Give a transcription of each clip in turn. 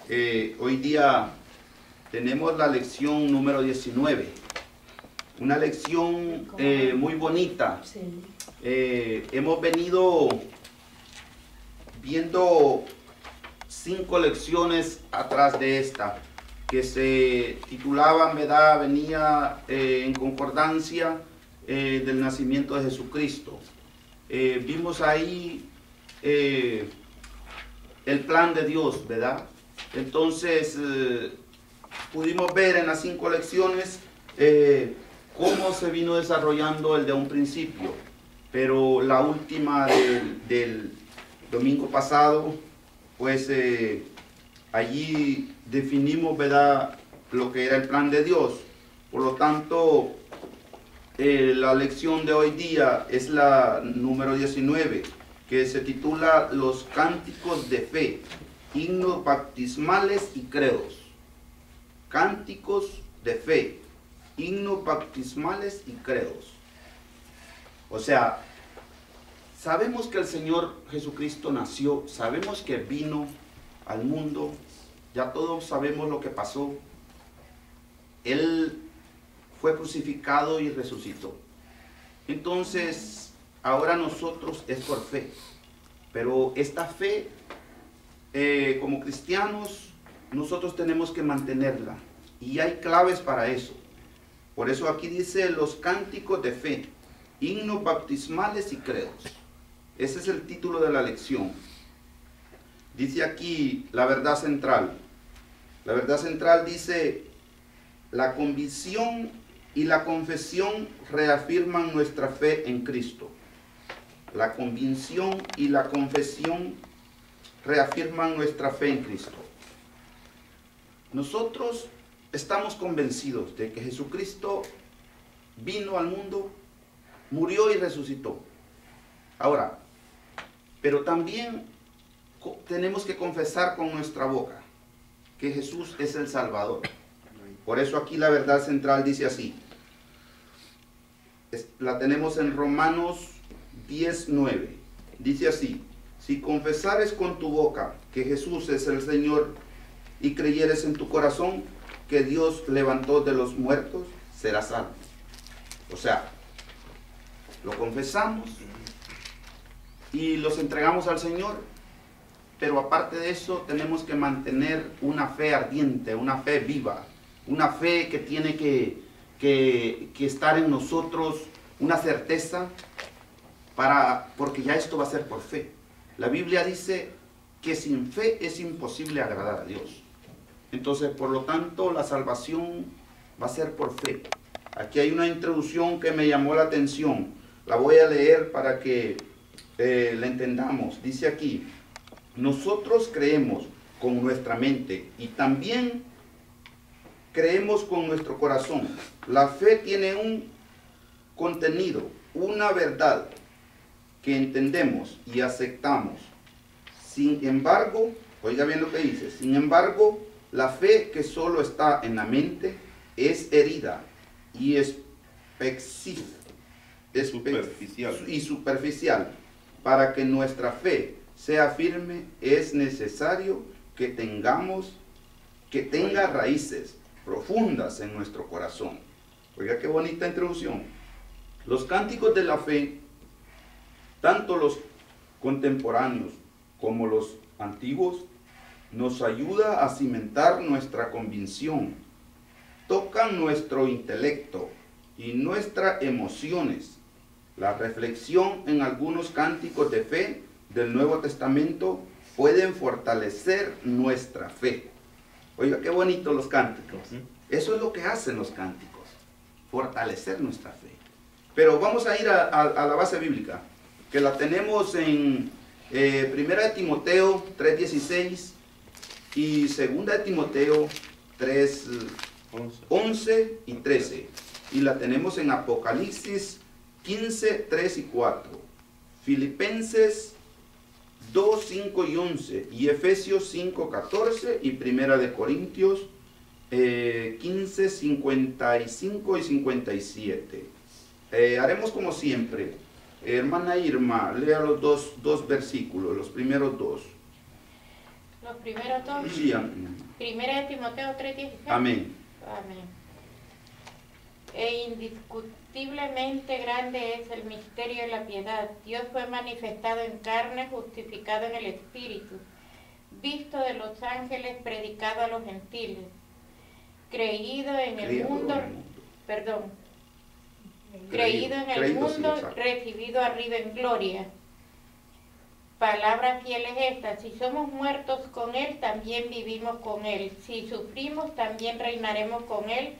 Hoy día tenemos la lección número 19, una lección muy bonita. Sí. Hemos venido viendo 5 lecciones atrás de esta, que se titulaban, ¿verdad? Venía en concordancia del nacimiento de Jesucristo. Vimos ahí el plan de Dios, ¿verdad? Entonces, pudimos ver en las 5 lecciones cómo se vino desarrollando el de un principio, pero la última del domingo pasado, pues allí definimos, ¿verdad?, lo que era el plan de Dios. Por lo tanto, la lección de hoy día es la número 19, que se titula Los cánticos de fe, himnos bautismales y credos. Cánticos de fe, himnos bautismales y credos. O sea, sabemos que el Señor Jesucristo nació, sabemos que vino al mundo, ya todos sabemos lo que pasó. Él fue crucificado y resucitó. Entonces, ahora nosotros es por fe, pero esta fe, como cristianos, nosotros tenemos que mantenerla, y hay claves para eso. Por eso aquí dice los cánticos de fe, himnos bautismales y credos. Ese es el título de la lección. Dice aquí la verdad central. La verdad central dice: la convicción y la confesión reafirman nuestra fe en Cristo. La convicción y la confesión reafirman nuestra fe en Cristo. Nosotros estamos convencidos de que Jesucristo vino al mundo, murió y resucitó. Ahora, pero también tenemos que confesar con nuestra boca que Jesús es el Salvador. Por eso aquí la verdad central dice así. La tenemos en Romanos 10:9. Dice así: si confesares con tu boca que Jesús es el Señor y creyeres en tu corazón que Dios levantó de los muertos, serás salvo. O sea, lo confesamos y los entregamos al Señor, pero aparte de eso tenemos que mantener una fe ardiente, una fe viva, una fe que tiene que estar en nosotros, una certeza, porque ya esto va a ser por fe. La Biblia dice que sin fe es imposible agradar a Dios. Entonces, por lo tanto, la salvación va a ser por fe. Aquí hay una introducción que me llamó la atención. La voy a leer para que la entendamos. Dice aquí: nosotros creemos con nuestra mente y también creemos con nuestro corazón. La fe tiene un contenido, una verdad que entendemos y aceptamos. Sin embargo, oiga bien lo que dice: sin embargo, la fe que solo está en la mente es herida y superficial. Para que nuestra fe sea firme, es necesario que tenga raíces profundas en nuestro corazón. Oiga qué bonita introducción. Los cánticos de la fe, tanto los contemporáneos como los antiguos, nos ayuda a cimentar nuestra convicción, tocan nuestro intelecto y nuestras emociones. La reflexión en algunos cánticos de fe del Nuevo Testamento pueden fortalecer nuestra fe. Oiga, qué bonito los cánticos. Eso es lo que hacen los cánticos, fortalecer nuestra fe. Pero vamos a ir a la base bíblica, que la tenemos en 1 Timoteo 3:16 y 2 Timoteo 3:11 y 13. Y la tenemos en Apocalipsis 15:3 y 4. Filipenses 2, 5 y 11. Y Efesios 5, 14. Y 1 Corintios 15, 55 y 57. Haremos como siempre. Hermana Irma, lea los dos versículos, los primeros dos. Los primeros dos. Sí, amén. Primera de Timoteo 3:16. Amén. Amén. E indiscutiblemente grande es el misterio de la piedad. Dios fue manifestado en carne, justificado en el Espíritu, visto de los ángeles, predicado a los gentiles, creído en el mundo, creído en el mundo, sí, recibido arriba en gloria. Palabra fiel es esta: si somos muertos con Él, también vivimos con Él. Si sufrimos, también reinaremos con Él.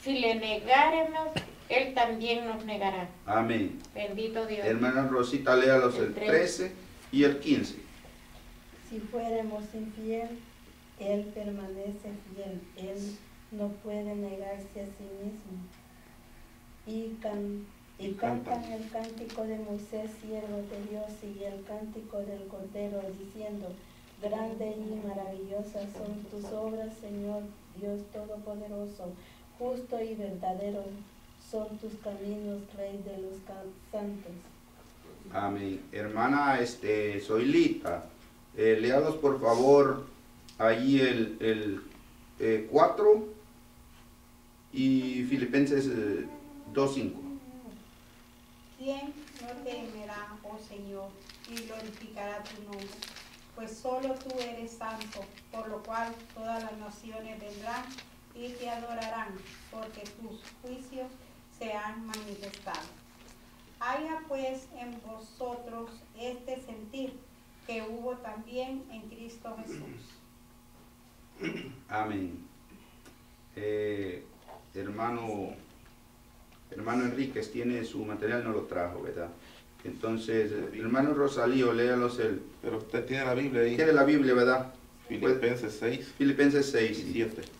Si le negáremos, Él también nos negará. Amén. Bendito Dios. Hermana Rosita, léalos el 13 y el 15. Si fuéramos infiel, Él permanece fiel. Él no puede negarse a sí mismo. Y cantan el cántico de Moisés, siervo de Dios, y el cántico del Cordero, diciendo: grande y maravillosas son tus obras, Señor Dios Todopoderoso. Justo y verdadero son tus caminos, Rey de los santos. Amén. Hermana Zoilita, léalos por favor ahí el 4 y Filipenses 2:5. ¿Quién no temerá, oh Señor, y glorificará tu nombre? Pues solo tú eres santo, por lo cual todas las naciones vendrán y te adorarán, porque tus juicios se han manifestado. Haya pues en vosotros este sentir que hubo también en Cristo Jesús. Amén. Hermano Enríquez tiene su material, no lo trajo, ¿verdad? Entonces, hermano Rosalío, léalos el... Pero usted tiene la Biblia ahí. Tiene la Biblia, ¿verdad? Filipenses 6. Filipenses 6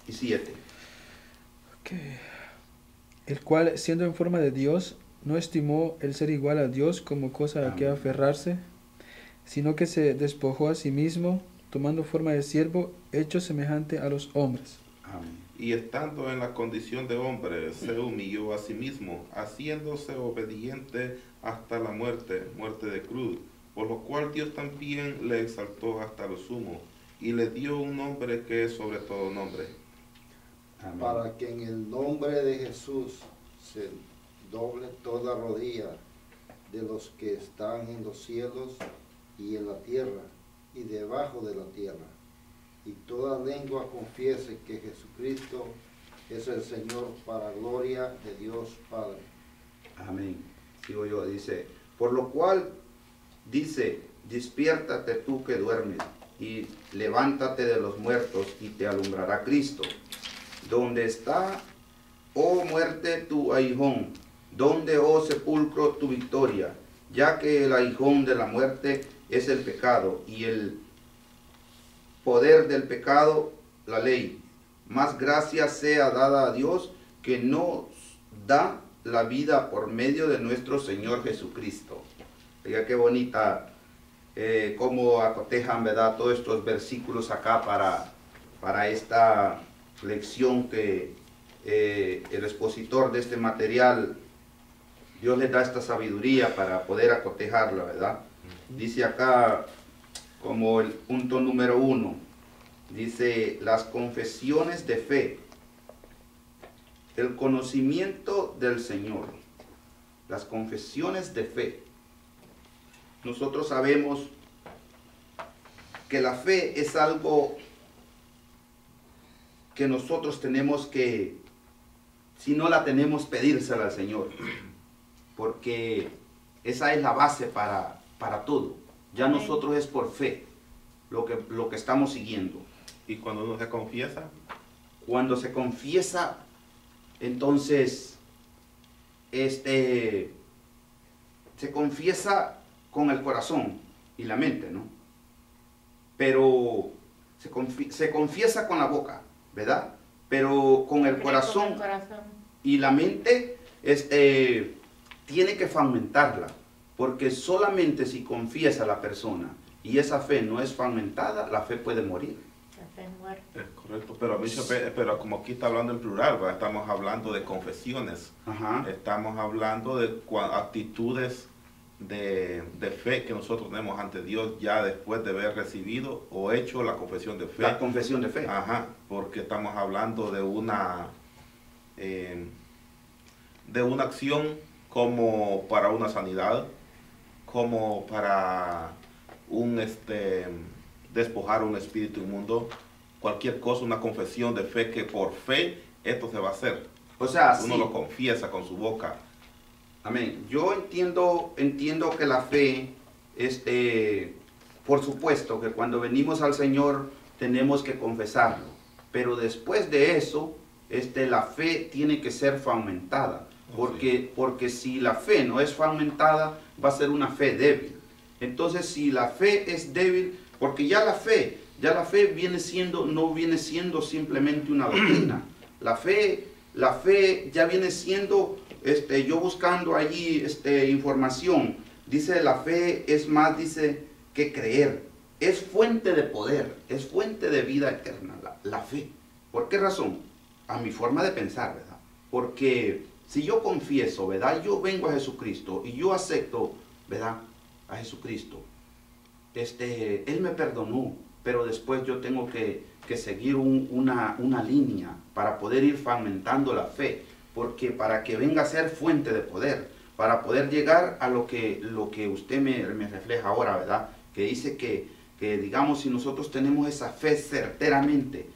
y 7. Okay. El cual, siendo en forma de Dios, no estimó el ser igual a Dios como cosa a que aferrarse, sino que se despojó a sí mismo, tomando forma de siervo, hecho semejante a los hombres. Amén. Y estando en la condición de hombre, se humilló a sí mismo, haciéndose obediente hasta la muerte de cruz, por lo cual Dios también le exaltó hasta lo sumo, y le dio un nombre que es sobre todo nombre. Amén. Para que en el nombre de Jesús se doble toda rodilla de los que están en los cielos y en la tierra y debajo de la tierra, y toda lengua confiese que Jesucristo es el Señor, para gloria de Dios Padre. Amén. Sigo yo, dice, por lo cual, dice, despiértate tú que duermes, y levántate de los muertos, y te alumbrará Cristo. ¿Dónde está, oh muerte, tu aguijón? ¿Dónde, oh sepulcro, tu victoria? Ya que el aguijón de la muerte es el pecado, y el poder del pecado, la ley. Más gracia sea dada a Dios, que nos da la vida por medio de nuestro Señor Jesucristo. Oiga, qué bonita, cómo acotejan, ¿verdad?, todos estos versículos acá para esta lección que el expositor de este material, Dios les da esta sabiduría para poder acotejarla, ¿verdad? Dice acá, como el punto número 1, dice las confesiones de fe, el conocimiento del Señor, las confesiones de fe. Nosotros sabemos que la fe es algo que nosotros tenemos que, si no la tenemos, pedírsela al Señor, porque esa es la base para todo. Ya nosotros es por fe lo que estamos siguiendo. ¿Y cuando uno se confiesa? Cuando se confiesa, entonces, se confiesa con el corazón y la mente, ¿no? Pero se confiesa con la boca, ¿verdad? Pero con el corazón y la mente, tiene que fragmentarla, porque solamente si confiesa la persona y esa fe no es fragmentada, la fe puede morir. La fe muerta. Es correcto, pero como aquí está hablando en plural, ¿verdad? Estamos hablando de confesiones. Ajá. Estamos hablando de actitudes de fe que nosotros tenemos ante Dios ya después de haber recibido o hecho la confesión de fe. La confesión de fe. Ajá, porque estamos hablando de una acción como para una sanidad, como para despojar un espíritu inmundo, cualquier cosa, una confesión de fe que por fe esto se va a hacer. O sea, uno sí. lo confiesa con su boca. Amén. Yo entiendo que la fe, por supuesto que cuando venimos al Señor tenemos que confesarlo, pero después de eso, la fe tiene que ser fomentada, porque si la fe no es fomentada, va a ser una fe débil. Entonces, si la fe es débil, porque ya la fe no viene siendo simplemente una doctrina. La fe ya viene siendo, yo buscando allí información, dice la fe es más, dice, que creer. Es fuente de poder, es fuente de vida eterna, la fe. ¿Por qué razón? A mi forma de pensar, ¿verdad? Porque si yo confieso, ¿verdad? Yo vengo a Jesucristo y yo acepto, ¿verdad? A Jesucristo. Él me perdonó, pero después yo tengo que seguir una línea para poder ir fomentando la fe, porque para que venga a ser fuente de poder, para poder llegar a lo que usted me refleja ahora, ¿verdad? Que dice que digamos, si nosotros tenemos esa fe certeramente,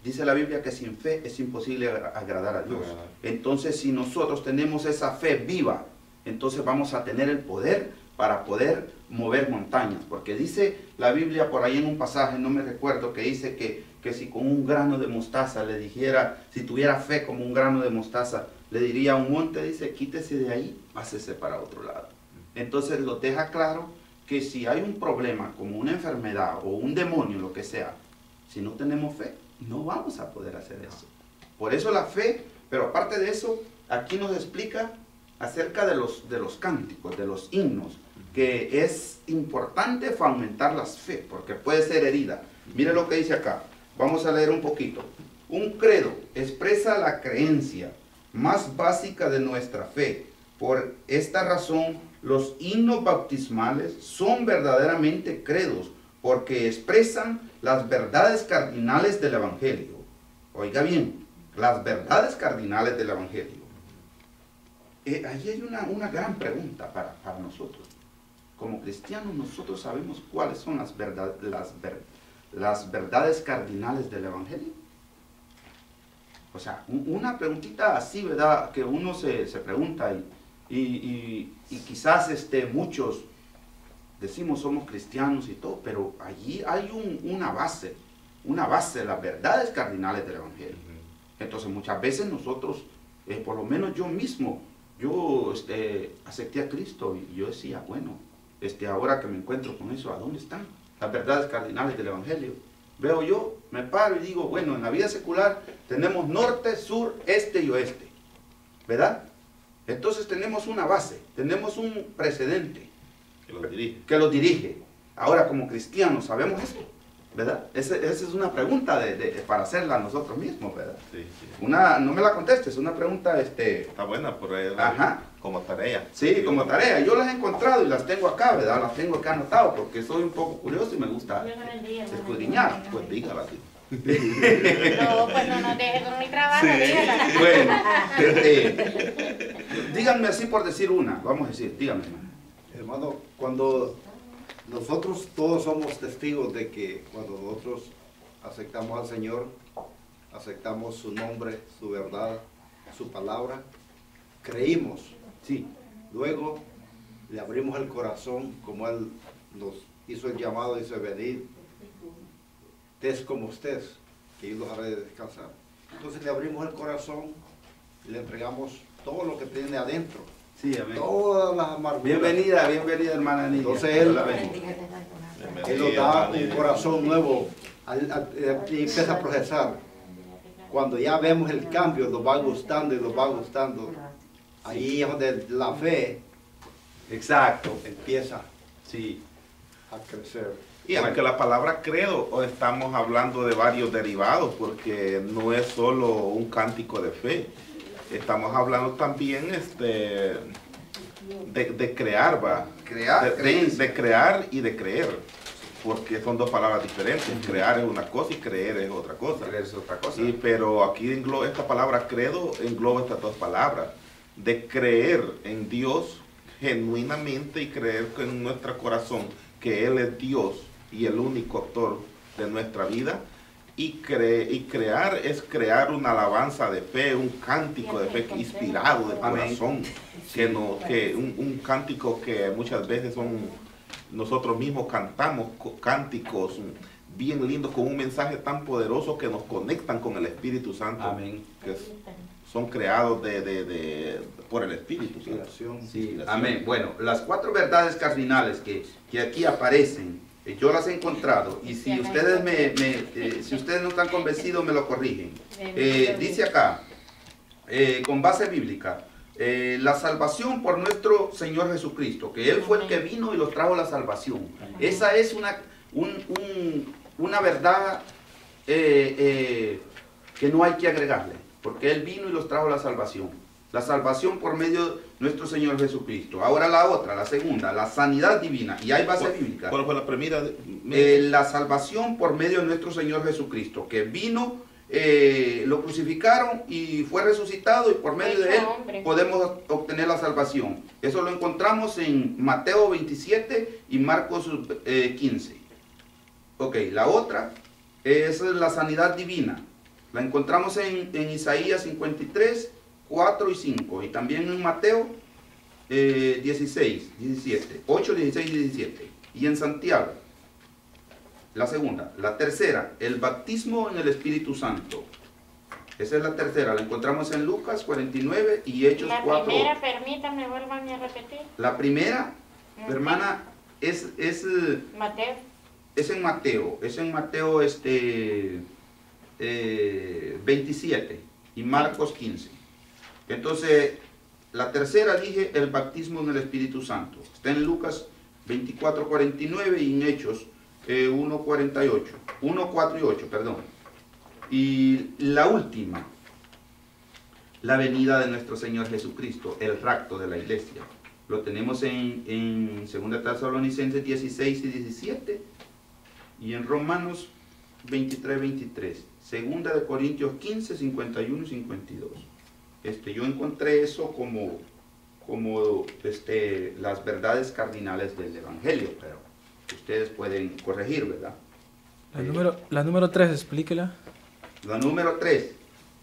dice la Biblia que sin fe es imposible agradar a Dios. Entonces, si nosotros tenemos esa fe viva, entonces vamos a tener el poder para poder mover montañas. Porque dice la Biblia por ahí en un pasaje, no me recuerdo, que dice que si con un grano de mostaza le dijera, si tuviera fe como un grano de mostaza, le diría a un monte, dice, quítese de ahí, pásese para otro lado. Entonces lo deja claro que si hay un problema como una enfermedad o un demonio, lo que sea, si no tenemos fe, no vamos a poder hacer eso. Por eso la fe, pero aparte de eso, aquí nos explica acerca de los cánticos, de los himnos, que es importante fomentar la fe, porque puede ser herida. Mire lo que dice acá, vamos a leer un poquito. Un credo expresa la creencia más básica de nuestra fe. Por esta razón, los himnos bautismales son verdaderamente credos, porque expresan las verdades cardinales del Evangelio. Oiga bien, las verdades cardinales del Evangelio. Allí hay una gran pregunta para nosotros. Como cristianos, nosotros sabemos cuáles son las verdades cardinales del Evangelio. O sea, una preguntita así, ¿verdad? Que uno se pregunta y quizás muchos decimos somos cristianos y todo, pero allí hay una base de las verdades cardinales del Evangelio. Entonces muchas veces nosotros, por lo menos yo mismo, yo acepté a Cristo y yo decía, bueno, ahora que me encuentro con eso, ¿a dónde están las verdades cardinales del Evangelio? Veo yo, me paro y digo, bueno, en la vida secular tenemos norte, sur, este y oeste, ¿verdad? Entonces tenemos una base, tenemos un precedente que lo dirige. Ahora, como cristianos, ¿sabemos esto? ¿Verdad? Esa es una pregunta para hacerla nosotros mismos, ¿verdad? Sí. No me la contestes, es una pregunta, Está buena por ahí, ajá. Como tarea. Sí, como tarea. Yo las he encontrado y las tengo acá, ¿verdad? Las tengo acá anotado porque soy un poco curioso y me gusta escudriñar. Pues dígala, tío. No, pues no nos dejes con mi trabajo, dígala. Bueno, díganme así por decir una, vamos a decir, díganme, hermano. Hermano, cuando nosotros todos somos testigos de que cuando nosotros aceptamos al Señor, aceptamos su nombre, su verdad, su palabra, creímos. Sí. Luego le abrimos el corazón, como Él nos hizo el llamado, dice, venid, estés como estés, que yo los haré descansar. Entonces le abrimos el corazón y le entregamos todo lo que tiene adentro. Sí, amén. Todas las amarguras. Bienvenida, hermana Nidia. Entonces Él nos da un corazón nuevo y empieza a procesar. Cuando ya vemos el cambio, nos va gustando y nos va gustando. Ahí es donde la fe, exacto, empieza sí, a crecer. Y aunque la palabra credo, o estamos hablando de varios derivados, porque no es solo un cántico de fe. Estamos hablando también de crear, va. Crear, creencia. De crear y de creer. Porque son dos palabras diferentes. Crear es una cosa y creer es otra cosa. Creer es otra cosa. Sí, pero aquí engloba esta palabra credo, engloba estas dos palabras. De creer en Dios genuinamente y creer en nuestro corazón que Él es Dios y el único autor de nuestra vida. Y crear es crear una alabanza de fe, un cántico de fe inspirado del corazón. Un cántico que muchas veces nosotros mismos cantamos cánticos bien lindos con un mensaje tan poderoso que nos conectan con el Espíritu Santo. Amén. Que son creados por el Espíritu Santo. Sí, amén. Bueno, las 4 verdades cardinales que aquí aparecen, yo las he encontrado, y si ustedes si ustedes no están convencidos, me lo corrigen. Dice acá, con base bíblica, la salvación por nuestro Señor Jesucristo, que Él fue el que vino y los trajo la salvación. Esa es una verdad que no hay que agregarle, porque Él vino y los trajo la salvación. La salvación por medio de nuestro Señor Jesucristo. Ahora la otra, la segunda, la sanidad divina. Y hay base bíblica. ¿Cuál fue la primera? La salvación por medio de nuestro Señor Jesucristo, que vino, lo crucificaron y fue resucitado, y por medio de Él podemos obtener la salvación. Eso lo encontramos en Mateo 27 y Marcos 15. Ok, la otra es la sanidad divina. La encontramos en Isaías 53, 4 y 5, y también en Mateo 16, 17, 8, 16 y 17, y en Santiago. La segunda. La tercera, el bautismo en el Espíritu Santo. Esa es la tercera, la encontramos en Lucas 49 y Hechos 4. La primera, permítame, vuelvan a repetir. La primera, hermana, es Mateo. Es en Mateo 27 y Marcos 15. Entonces, la tercera dije, el bautismo en el Espíritu Santo. Está en Lucas 24, 49 y en Hechos 1, 48. 1, 4 y 8, perdón. Y la última, la venida de nuestro Señor Jesucristo, el rapto de la iglesia. Lo tenemos en 2 Tesalonicenses 16 y 17 y en Romanos 23, 23. 2 de Corintios 15, 51 y 52. Yo encontré eso como las verdades cardinales del Evangelio, pero ustedes pueden corregir, ¿verdad? La número 3, explíquela. La número 3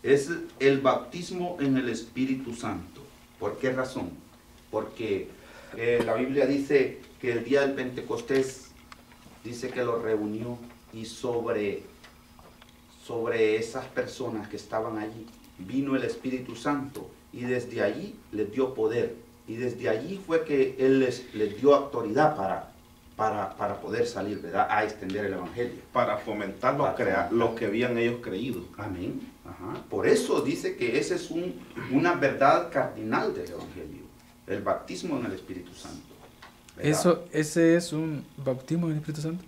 es el bautismo en el Espíritu Santo. ¿Por qué razón? Porque la Biblia dice que el día del Pentecostés dice que lo reunió, y sobre esas personas que estaban allí vino el Espíritu Santo, y desde allí les dio poder, y desde allí fue que Él les dio autoridad para poder salir, ¿verdad?, a extender el Evangelio. Para fomentar lo que habían ellos creído. Amén. Ajá. Por eso dice que esa es una verdad cardinal del Evangelio, el bautismo en el Espíritu Santo, ¿verdad? ¿Ese es un bautismo en el Espíritu Santo?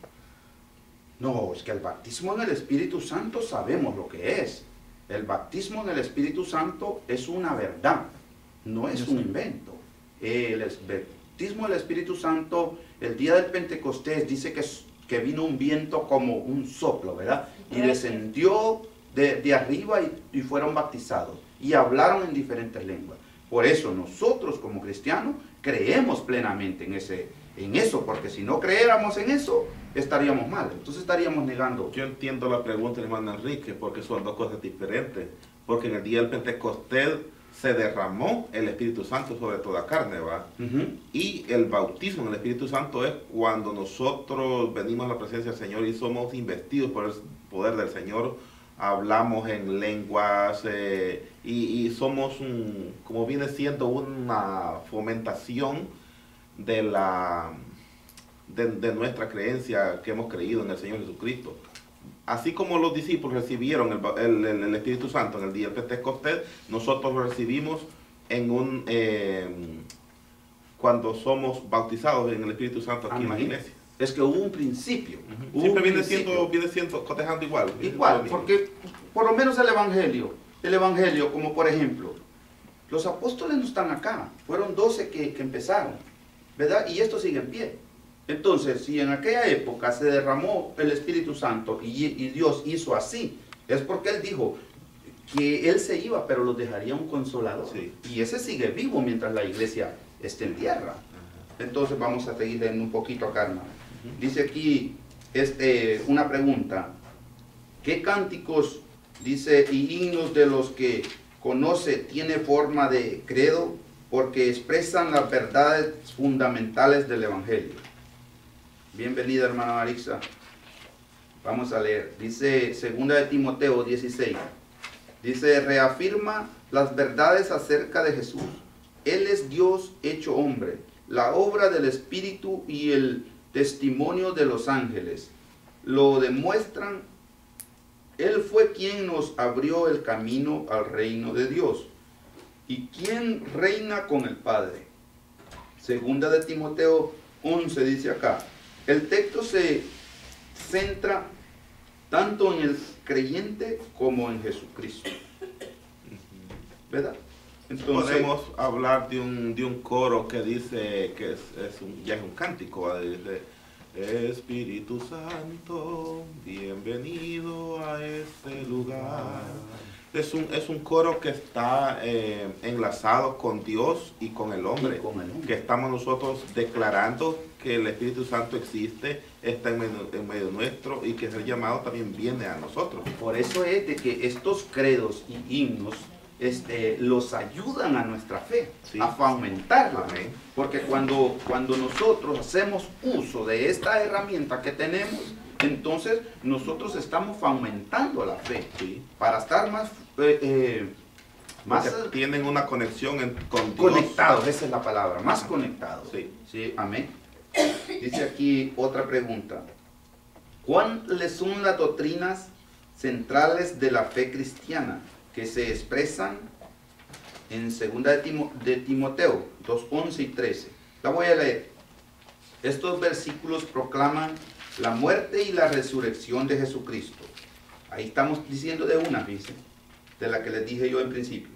No, es que el bautismo en el Espíritu Santo sabemos lo que es. El bautismo en el Espíritu Santo es una verdad, no es un invento. El bautismo del Espíritu Santo, el día del Pentecostés, dice que vino un viento como un soplo, ¿verdad? Y descendió de arriba y fueron bautizados. Y hablaron en diferentes lenguas. Por eso nosotros como cristianos creemos plenamente en eso, porque si no creéramos en eso, estaríamos mal. Entonces estaríamos negando. Yo entiendo la pregunta, hermano Enrique, porque son dos cosas diferentes. Porque en el día del Pentecostés se derramó el Espíritu Santo sobre toda carne, ¿va? Y el bautismo en el Espíritu Santo es cuando nosotros venimos a la presencia del Señor y somos investidos por el poder del Señor, hablamos en lenguas y somos, como viene siendo una fomentación de nuestra creencia que hemos creído en el Señor Jesucristo. Así como los discípulos recibieron el Espíritu Santo en el día del Pentecostés, nosotros lo recibimos cuando somos bautizados en el Espíritu Santo aquí en la iglesia. Es que hubo un principio. Siempre viene siendo cotejando igual. Igual, porque por lo menos el Evangelio, como por ejemplo, Los apóstoles no están acá, fueron 12 que empezaron, ¿verdad? Y esto sigue en pie. Entonces, si en aquella época se derramó el Espíritu Santo y Dios hizo así, es porque Él dijo que Él se iba, pero los dejaría un consolador. Sí. Y ese sigue vivo mientras la iglesia esté en tierra. Entonces vamos a seguir en un poquito acá, hermano. Dice aquí una pregunta. ¿Qué cánticos, dice, y himnos de los que conoce tiene forma de credo porque expresan las verdades fundamentales del Evangelio? Bienvenida, hermana Marixa. Vamos a leer. Dice 2 de Timoteo 16. Dice, reafirma las verdades acerca de Jesús. Él es Dios hecho hombre, la obra del Espíritu y el testimonio de los ángeles. Lo demuestran. Él fue quien nos abrió el camino al reino de Dios y quien reina con el Padre. 2 de Timoteo 11 dice acá. El texto se centra tanto en el creyente como en Jesucristo, ¿verdad? Entonces, podemos hablar de un coro que dice que ya es un cántico, ¿verdad? Dice, Espíritu Santo, bienvenido a este lugar. Es un coro que está enlazado con Dios y con el hombre, que estamos nosotros declarando que el Espíritu Santo existe, está en medio nuestro y que el llamado también viene a nosotros. Por eso es de que estos credos y himnos los ayudan a nuestra fe, Sí. a fomentarla. Amén. Porque cuando nosotros hacemos uso de esta herramienta que tenemos, entonces nosotros estamos fomentando la fe, Sí. para estar más Porque tienen una conexión con Dios. conectados, esa es la palabra, más Ajá. conectados. Sí. Sí, amén. Dice aquí otra pregunta. ¿Cuáles son las doctrinas centrales de la fe cristiana que se expresan en 2 de Timoteo 2:11 y 13? La voy a leer. Estos versículos proclaman la muerte y la resurrección de Jesucristo. Ahí estamos diciendo de una, dice, de la que les dije yo en principio.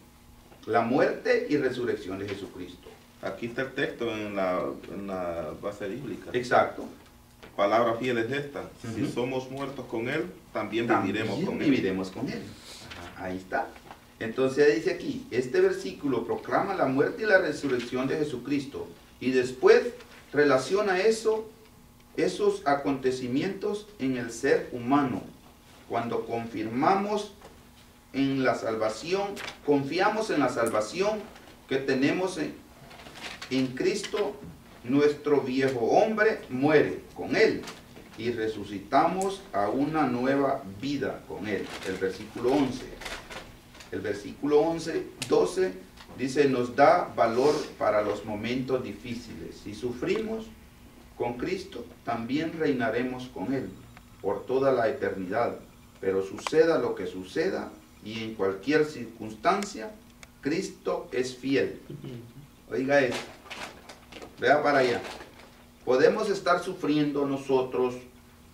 La muerte y resurrección de Jesucristo. Aquí está el texto en la base bíblica. Exacto. Palabra fiel es esta. Ujú. Si somos muertos con Él, también También viviremos con Él. viviremos con Él. Ahí está. Entonces dice aquí, este versículo proclama la muerte y la resurrección de Jesucristo. Y después relaciona esos acontecimientos en el ser humano. Cuando confiamos en la salvación que tenemos en Cristo, nuestro viejo hombre muere con Él y resucitamos a una nueva vida con Él. El versículo 11. El versículo 12 dice, nos da valor para los momentos difíciles. Si sufrimos con Cristo, también reinaremos con Él por toda la eternidad. Pero suceda lo que suceda y en cualquier circunstancia, Cristo es fiel. Oiga esto. Vea para allá. Podemos estar sufriendo nosotros,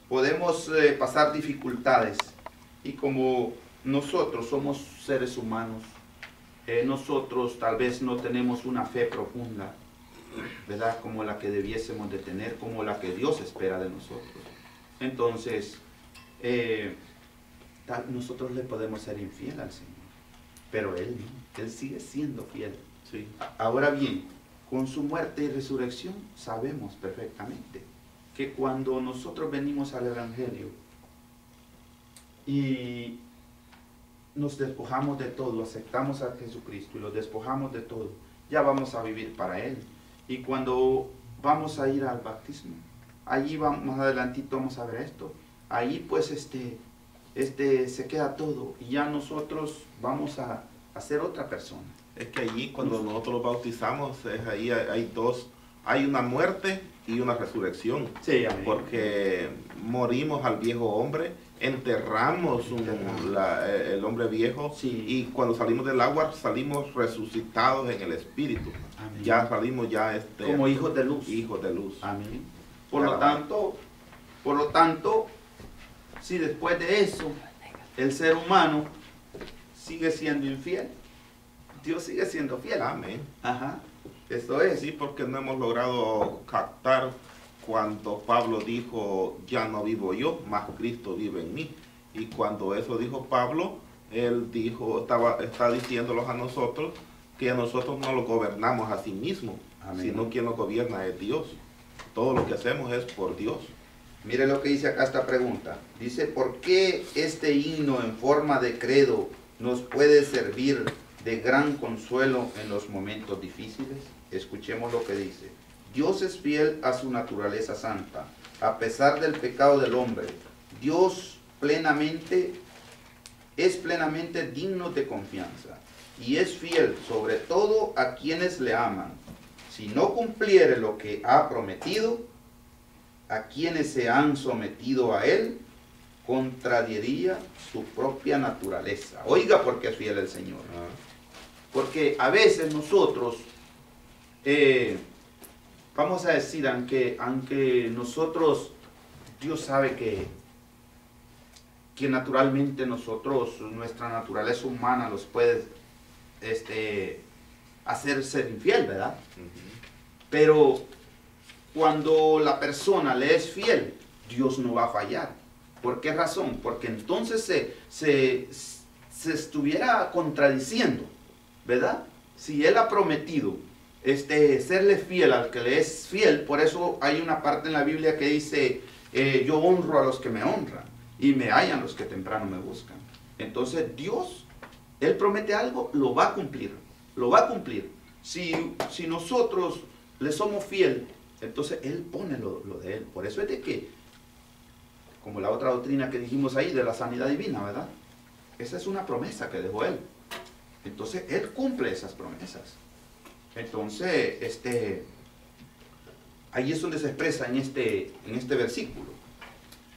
podemos pasar dificultades, y como nosotros somos seres humanos, nosotros tal vez no tenemos una fe profunda, ¿verdad? Como la que debiésemos de tener, como la que Dios espera de nosotros. Entonces, nosotros le podemos ser infiel al Señor, pero Él no, Él sigue siendo fiel. Sí. Ahora bien, con su muerte y resurrección sabemos perfectamente que cuando nosotros venimos al Evangelio y nos despojamos de todo, aceptamos a Jesucristo y lo despojamos de todo, ya vamos a vivir para Él. Y cuando vamos a ir al bautismo, allí vamos, más adelantito vamos a ver esto, ahí pues se queda todo y ya nosotros vamos a ser otra persona. Es que allí cuando nosotros los bautizamos, hay una muerte y una resurrección. Sí, amén. Porque morimos al viejo hombre, enterramos el hombre viejo, Sí. y cuando salimos del agua salimos resucitados en el Espíritu. Amén. Ya salimos Como hijos de luz. hijos de luz. Amén. Por lo tanto, si después de eso el ser humano sigue siendo infiel, Dios sigue siendo fiel. Amén. Ajá, eso es. Sí, porque no hemos logrado captar cuando Pablo dijo, ya no vivo yo, más Cristo vive en mí. Y cuando eso dijo Pablo, él dijo, está diciéndolos a nosotros que nosotros no lo gobernamos a sí mismos, Amén. sino quien lo gobierna es Dios. Todo lo que hacemos es por Dios. Mire lo que dice acá esta pregunta. Dice, ¿por qué este himno en forma de credo nos puede servir de gran consuelo en los momentos difíciles? Escuchemos lo que dice. Dios es fiel a su naturaleza santa, a pesar del pecado del hombre. Dios es plenamente digno de confianza y es fiel sobre todo a quienes le aman. Si no cumpliere lo que ha prometido, a quienes se han sometido a él, contrariaría su propia naturaleza. Oiga, porque es fiel el Señor. Porque a veces nosotros, vamos a decir, aunque nosotros, Dios sabe que naturalmente nosotros, nuestra naturaleza humana nos puede hacer ser infiel, ¿verdad? Pero cuando la persona le es fiel, Dios no va a fallar. ¿Por qué razón? Porque entonces se estuviera contradiciendo, ¿verdad? Si Él ha prometido serle fiel al que le es fiel, por eso hay una parte en la Biblia que dice, yo honro a los que me honran y me hallan los que temprano me buscan. Entonces Dios, Él promete algo, lo va a cumplir, lo va a cumplir. Si nosotros le somos fiel, entonces Él pone lo de Él. Por eso es de que, como la otra doctrina que dijimos ahí, de la sanidad divina, ¿verdad? Esa es una promesa que dejó Él. Entonces Él cumple esas promesas. Entonces, ahí es donde se expresa en este versículo.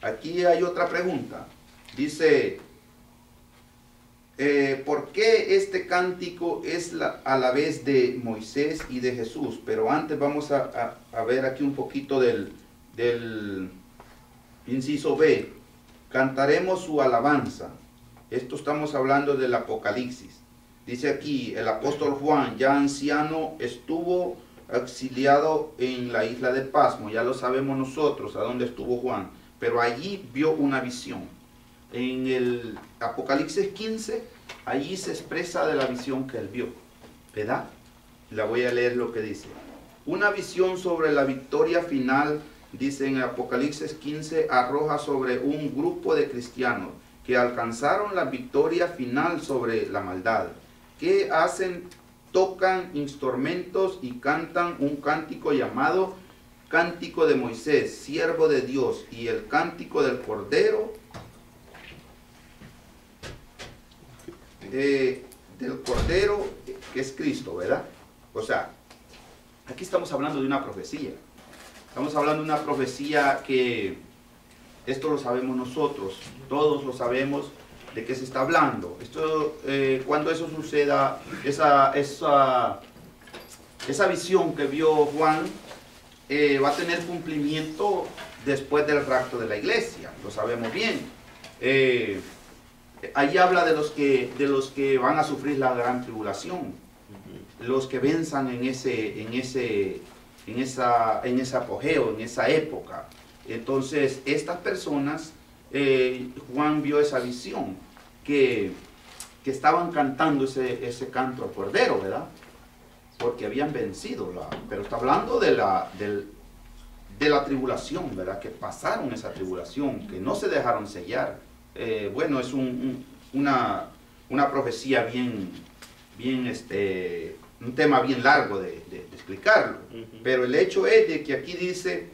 Aquí hay otra pregunta. Dice, ¿por qué este cántico es a la vez de Moisés y de Jesús? Pero antes vamos a ver aquí un poquito del inciso B. Cantaremos su alabanza. Esto estamos hablando del Apocalipsis. Dice aquí, el apóstol Juan, ya anciano, estuvo exiliado en la isla de Pasmo. Ya lo sabemos nosotros a dónde estuvo Juan. Pero allí vio una visión. En el Apocalipsis 15, allí se expresa de la visión que él vio, ¿verdad? La voy a leer lo que dice. Una visión sobre la victoria final, dice en el Apocalipsis 15, arroja sobre un grupo de cristianos que alcanzaron la victoria final sobre la maldad. ¿Qué hacen? Tocan instrumentos y cantan un cántico llamado Cántico de Moisés, siervo de Dios, y el cántico del Cordero, del Cordero que es Cristo, ¿verdad? O sea, aquí estamos hablando de una profecía. Estamos hablando de una profecía que, esto lo sabemos nosotros, todos lo sabemos de qué se está hablando. Esto, cuando eso suceda, esa visión que vio Juan, va a tener cumplimiento después del rapto de la iglesia, lo sabemos bien. Ahí habla de los que van a sufrir la gran tribulación, los que venzan en ese apogeo, en esa época. Entonces, estas personas, Juan vio esa visión, que estaban cantando ese canto al Cordero, ¿verdad? Porque habían vencido, pero está hablando de la tribulación, ¿verdad? Que pasaron esa tribulación, que no se dejaron sellar. Bueno, es una profecía bien, un tema bien largo de explicarlo. Pero el hecho es de que aquí dice,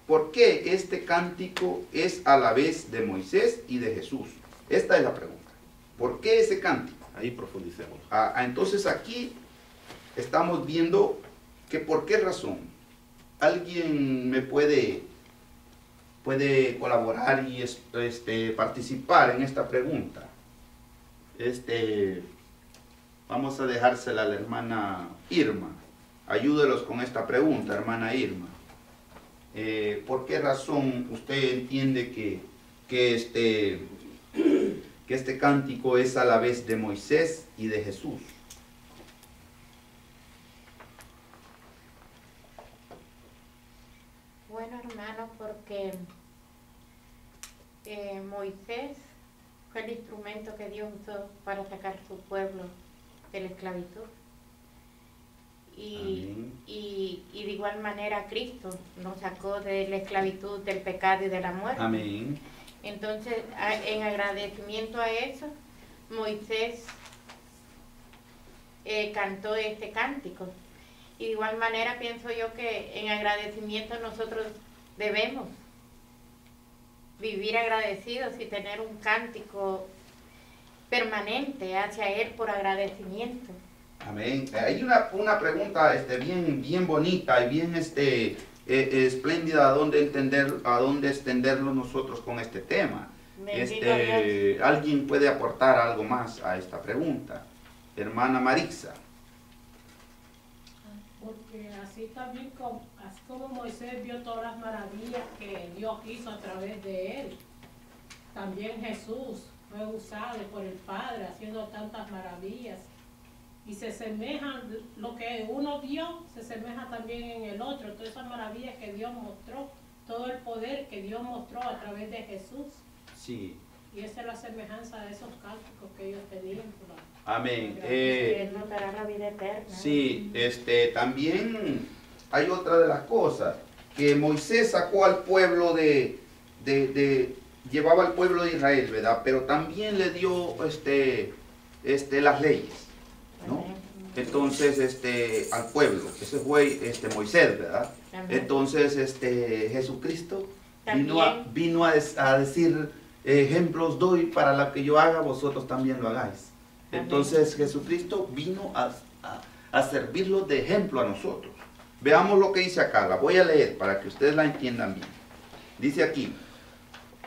¿por qué este cántico es a la vez de Moisés y de Jesús? Esta es la pregunta. ¿Por qué ese cántico? Ahí profundicemos. Entonces aquí estamos viendo que por qué razón. ¿Alguien me puede colaborar y participar en esta pregunta? Vamos a dejársela a la hermana Irma. Ayúdelos con esta pregunta, hermana Irma. ¿Por qué razón usted entiende que este cántico es a la vez de Moisés y de Jesús? Moisés fue el instrumento que Dios usó para sacar a su pueblo de la esclavitud. Y de igual manera Cristo nos sacó de la esclavitud, del pecado y de la muerte. Amén. Entonces, en agradecimiento a eso, Moisés cantó este cántico. Y de igual manera pienso yo que en agradecimiento nosotros debemos vivir agradecidos y tener un cántico permanente hacia Él por agradecimiento. Amén. Hay una pregunta bien bonita y bien espléndida a dónde extenderlo nosotros con este tema. ¿Alguien puede aportar algo más a esta pregunta? Hermana Marixa. Porque así también así como Moisés vio todas las maravillas que Dios hizo a través de él, también Jesús fue usado por el Padre haciendo tantas maravillas. Y se semejan, lo que uno vio se semeja también en el otro, todas esas maravillas que Dios mostró, todo el poder que Dios mostró a través de Jesús. Sí. Y esa es la semejanza de esos cánticos que ellos tenían. Amén. Él nos dará la vida eterna. Sí, también hay otra de las cosas, que Moisés sacó al pueblo llevaba al pueblo de Israel, ¿verdad? Pero también le dio las leyes, ¿no? Entonces, al pueblo, ese fue Moisés, ¿verdad? Amén. Entonces, Jesucristo También. vino a decir, ejemplos doy para lo que yo haga, vosotros también lo hagáis. Entonces Jesucristo vino a servirlo de ejemplo a nosotros. Veamos lo que dice acá, la voy a leer para que ustedes la entiendan bien. Dice aquí,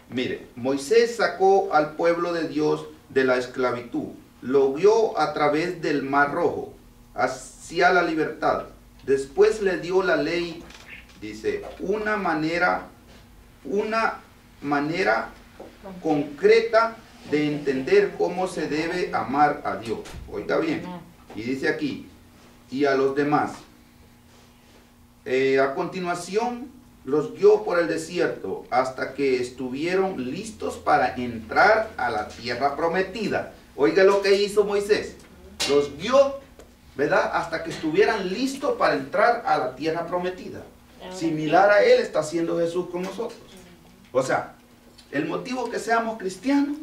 mire, Moisés sacó al pueblo de Dios de la esclavitud, lo guió a través del Mar Rojo, hacia la libertad. Después le dio la ley, dice, una manera concreta de entender cómo se debe amar a Dios. Oiga bien, y dice aquí, y a los demás. A continuación, los guió por el desierto hasta que estuvieron listos para entrar a la tierra prometida. Oiga lo que hizo Moisés. Los guió, ¿verdad? Hasta que estuvieran listos para entrar a la tierra prometida. Similar a él está haciendo Jesús con nosotros. O sea, el motivo que seamos cristianos,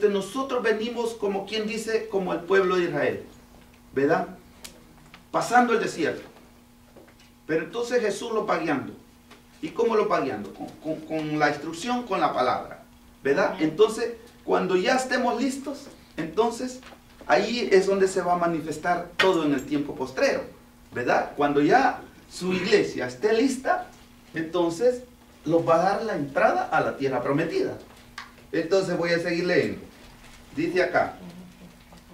nosotros venimos como quien dice, como el pueblo de Israel, ¿verdad? Pasando el desierto. Pero entonces Jesús lo va guiando. ¿Y cómo lo va guiando? Con la instrucción, con la palabra, ¿verdad? Entonces, cuando ya estemos listos, entonces ahí es donde se va a manifestar todo en el tiempo postrero, ¿verdad? Cuando ya su iglesia esté lista, entonces los va a dar la entrada a la tierra prometida. Entonces voy a seguir leyendo. Dice acá,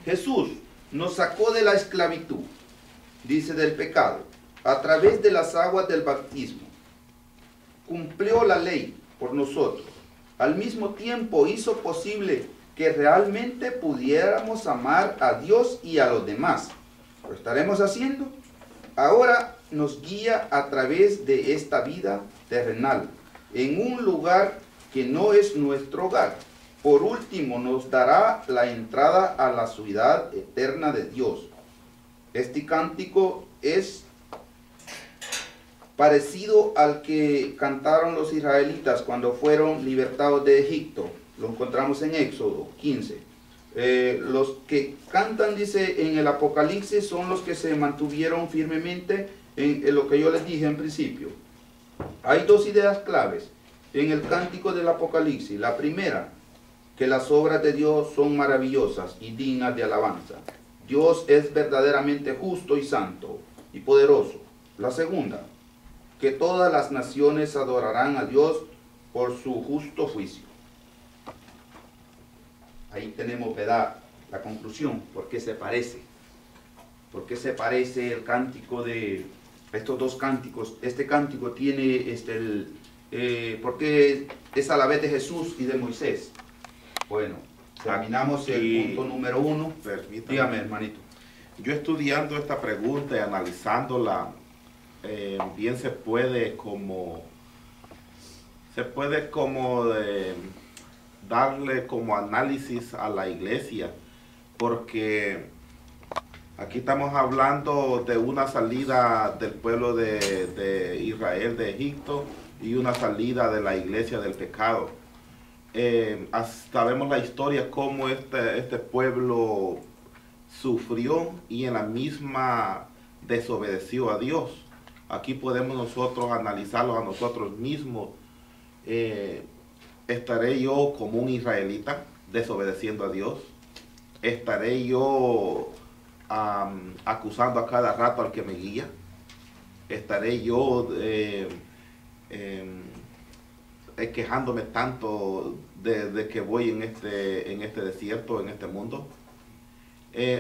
Jesús nos sacó de la esclavitud, dice, del pecado, a través de las aguas del bautismo. Cumplió la ley por nosotros. Al mismo tiempo hizo posible que realmente pudiéramos amar a Dios y a los demás. ¿Lo estaremos haciendo? Ahora nos guía a través de esta vida terrenal, en un lugar que no es nuestro hogar. Por último, nos dará la entrada a la ciudad eterna de Dios. Este cántico es parecido al que cantaron los israelitas cuando fueron libertados de Egipto. Lo encontramos en Éxodo 15. Los que cantan, dice, en el Apocalipsis son los que se mantuvieron firmemente en lo que yo les dije en principio. Hay dos ideas claves en el cántico del Apocalipsis. La primera, que las obras de Dios son maravillosas y dignas de alabanza. Dios es verdaderamente justo y santo y poderoso. La segunda, que todas las naciones adorarán a Dios por su justo juicio. Ahí tenemos, ¿verdad?, la conclusión. ¿Por qué se parece? ¿Por qué se parece el cántico de estos dos cánticos? Este cántico tiene ¿por qué es a la vez de Jesús y de Moisés? Bueno, terminamos el punto número 1. Permítame. Dígame, hermanito. Yo estudiando esta pregunta y analizándola, bien se puede como darle como análisis a la iglesia, porque aquí estamos hablando de una salida del pueblo de Israel de Egipto y una salida de la iglesia del pecado. Sabemos la historia, cómo este pueblo sufrió y en la misma desobedeció a Dios. Aquí podemos nosotros analizarlo a nosotros mismos. ¿Estaré yo como un israelita desobedeciendo a Dios? ¿Estaré yo acusando a cada rato al que me guía? ¿Estaré yo quejándome tanto de que voy en este desierto, en este mundo?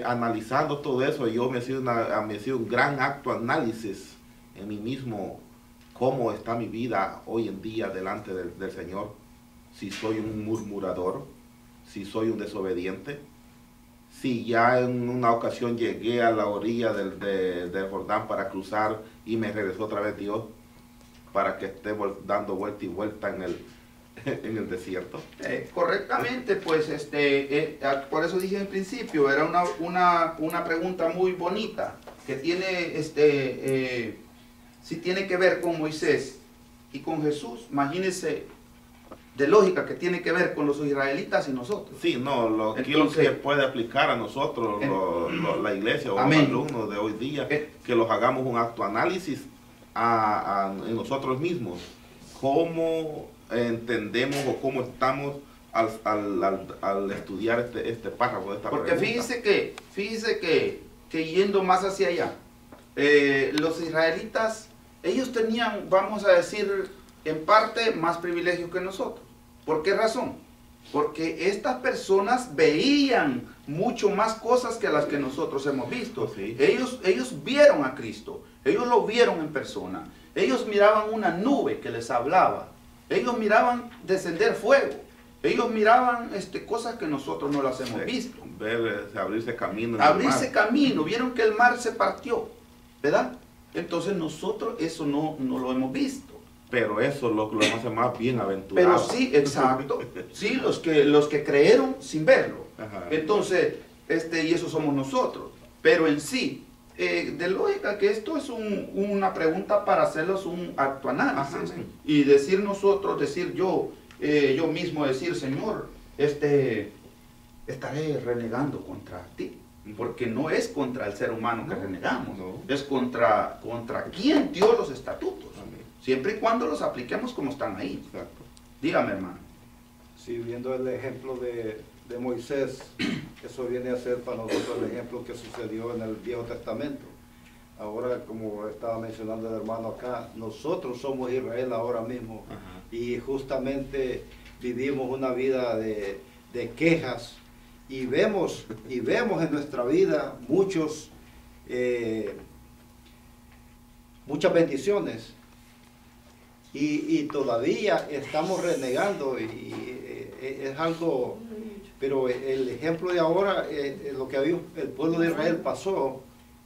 Analizando todo eso, yo me he sido un gran acto de análisis en mí mismo, cómo está mi vida hoy en día delante del Señor. Si soy un murmurador, si soy un desobediente, si ya en una ocasión llegué a la orilla del Jordán para cruzar y me regresó otra vez Dios para que esté dando vuelta y vuelta en el desierto. Correctamente, pues por eso dije en principio, era una pregunta muy bonita que tiene si tiene que ver con Moisés y con Jesús. Imagínense de lógica que tiene que ver con los israelitas y nosotros. Sí, no, lo que puede aplicar a nosotros, la iglesia o los alumnos de hoy día, que los hagamos un acto análisis en nosotros mismos, cómo entendemos o cómo estamos al estudiar este párrafo de esta pregunta. Porque fíjese que yendo más hacia allá, los israelitas, ellos tenían, vamos a decir, en parte más privilegio que nosotros. ¿Por qué razón? Porque estas personas veían mucho más cosas que las que nosotros hemos visto. Sí. Ellos vieron a Cristo, ellos lo vieron en persona. Ellos miraban una nube que les hablaba. Ellos miraban descender fuego. Ellos miraban cosas que nosotros no las hemos visto. Ver abrirse camino. Abrirse camino. Vieron que el mar se partió, ¿verdad? Entonces nosotros eso no lo hemos visto. Pero eso lo hace más bienaventurados. Pero sí, exacto. Sí, los que creyeron sin verlo. Ajá. Entonces, y eso somos nosotros. Pero en sí, de lógica que esto es una pregunta para hacerlos un acto análisis. Y decir nosotros, yo mismo decir, Señor, estaré renegando contra ti. Porque no es contra el ser humano que renegamos. No. Es contra quien dio los estatutos. Siempre y cuando los apliquemos como están ahí. Exacto. Dígame, hermano. Sí, viendo el ejemplo de Moisés, eso viene a ser para nosotros el ejemplo que sucedió en el Viejo Testamento. Ahora, como estaba mencionando el hermano acá, nosotros somos Israel ahora mismo. Ajá. Y justamente vivimos una vida de quejas y vemos en nuestra vida muchas bendiciones. Y todavía estamos renegando y es algo, pero el ejemplo de ahora, lo que el pueblo de Israel pasó,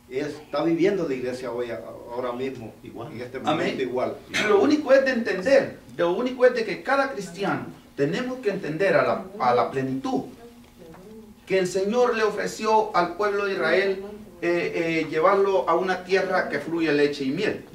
está viviendo la iglesia hoy, ahora mismo, igual. En este momento igual. Lo único es de entender, lo único es de que cada cristiano tenemos que entender a la plenitud que el Señor le ofreció al pueblo de Israel llevarlo a una tierra que fluye leche y miel.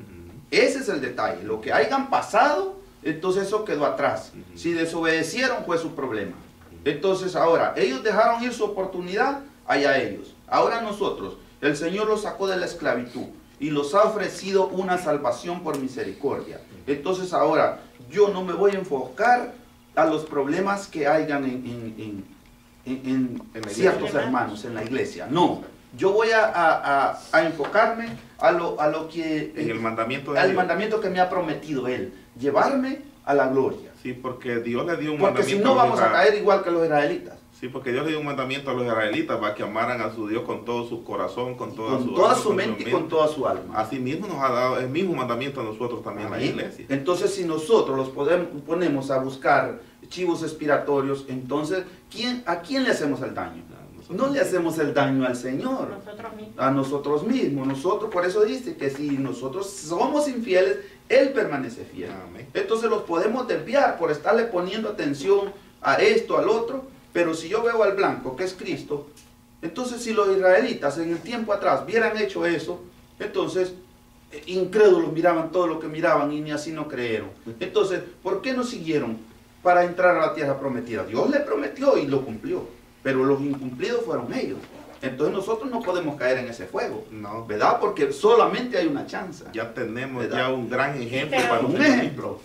Ese es el detalle. Lo que hayan pasado, entonces eso quedó atrás. Si desobedecieron, fue su problema. Entonces ahora, ellos dejaron ir su oportunidad, allá ellos. Ahora nosotros, el Señor los sacó de la esclavitud y los ha ofrecido una salvación por misericordia. Entonces ahora, yo no me voy a enfocar a los problemas que hayan en ciertos hermanos en la iglesia. No. Yo voy a enfocarme a lo que... En el mandamiento de al Dios. Mandamiento que me ha prometido Él. Llevarme a la gloria. Sí, porque Dios le dio un Porque mandamiento. si no vamos a caer igual que los israelitas. Sí, porque Dios le dio un mandamiento a los israelitas para que amaran a su Dios con todo su corazón, con toda su mente y con toda su alma. Así mismo nos ha dado el mismo mandamiento a nosotros también, la iglesia. Entonces, si nosotros los ponemos a buscar chivos expiatorios, entonces, ¿a quién le hacemos el daño? No le hacemos el daño al Señor, a nosotros mismos. Nosotros, por eso dice que si nosotros somos infieles, Él permanece fiel. Amén. Entonces los podemos desviar por estarle poniendo atención a esto, al otro, pero si yo veo al blanco, que es Cristo, entonces si los israelitas en el tiempo atrás hubieran hecho eso, entonces incrédulos miraban todo lo que miraban y ni así no creyeron. Entonces, ¿por qué no siguieron para entrar a la tierra prometida? Dios le prometió y lo cumplió, pero los incumplidos fueron ellos. Entonces nosotros no podemos caer en ese fuego, No. ¿verdad? Porque solamente hay una chance. Ya tenemos ¿verdad? ya un gran ejemplo Pero- para Un nosotros. ejemplo.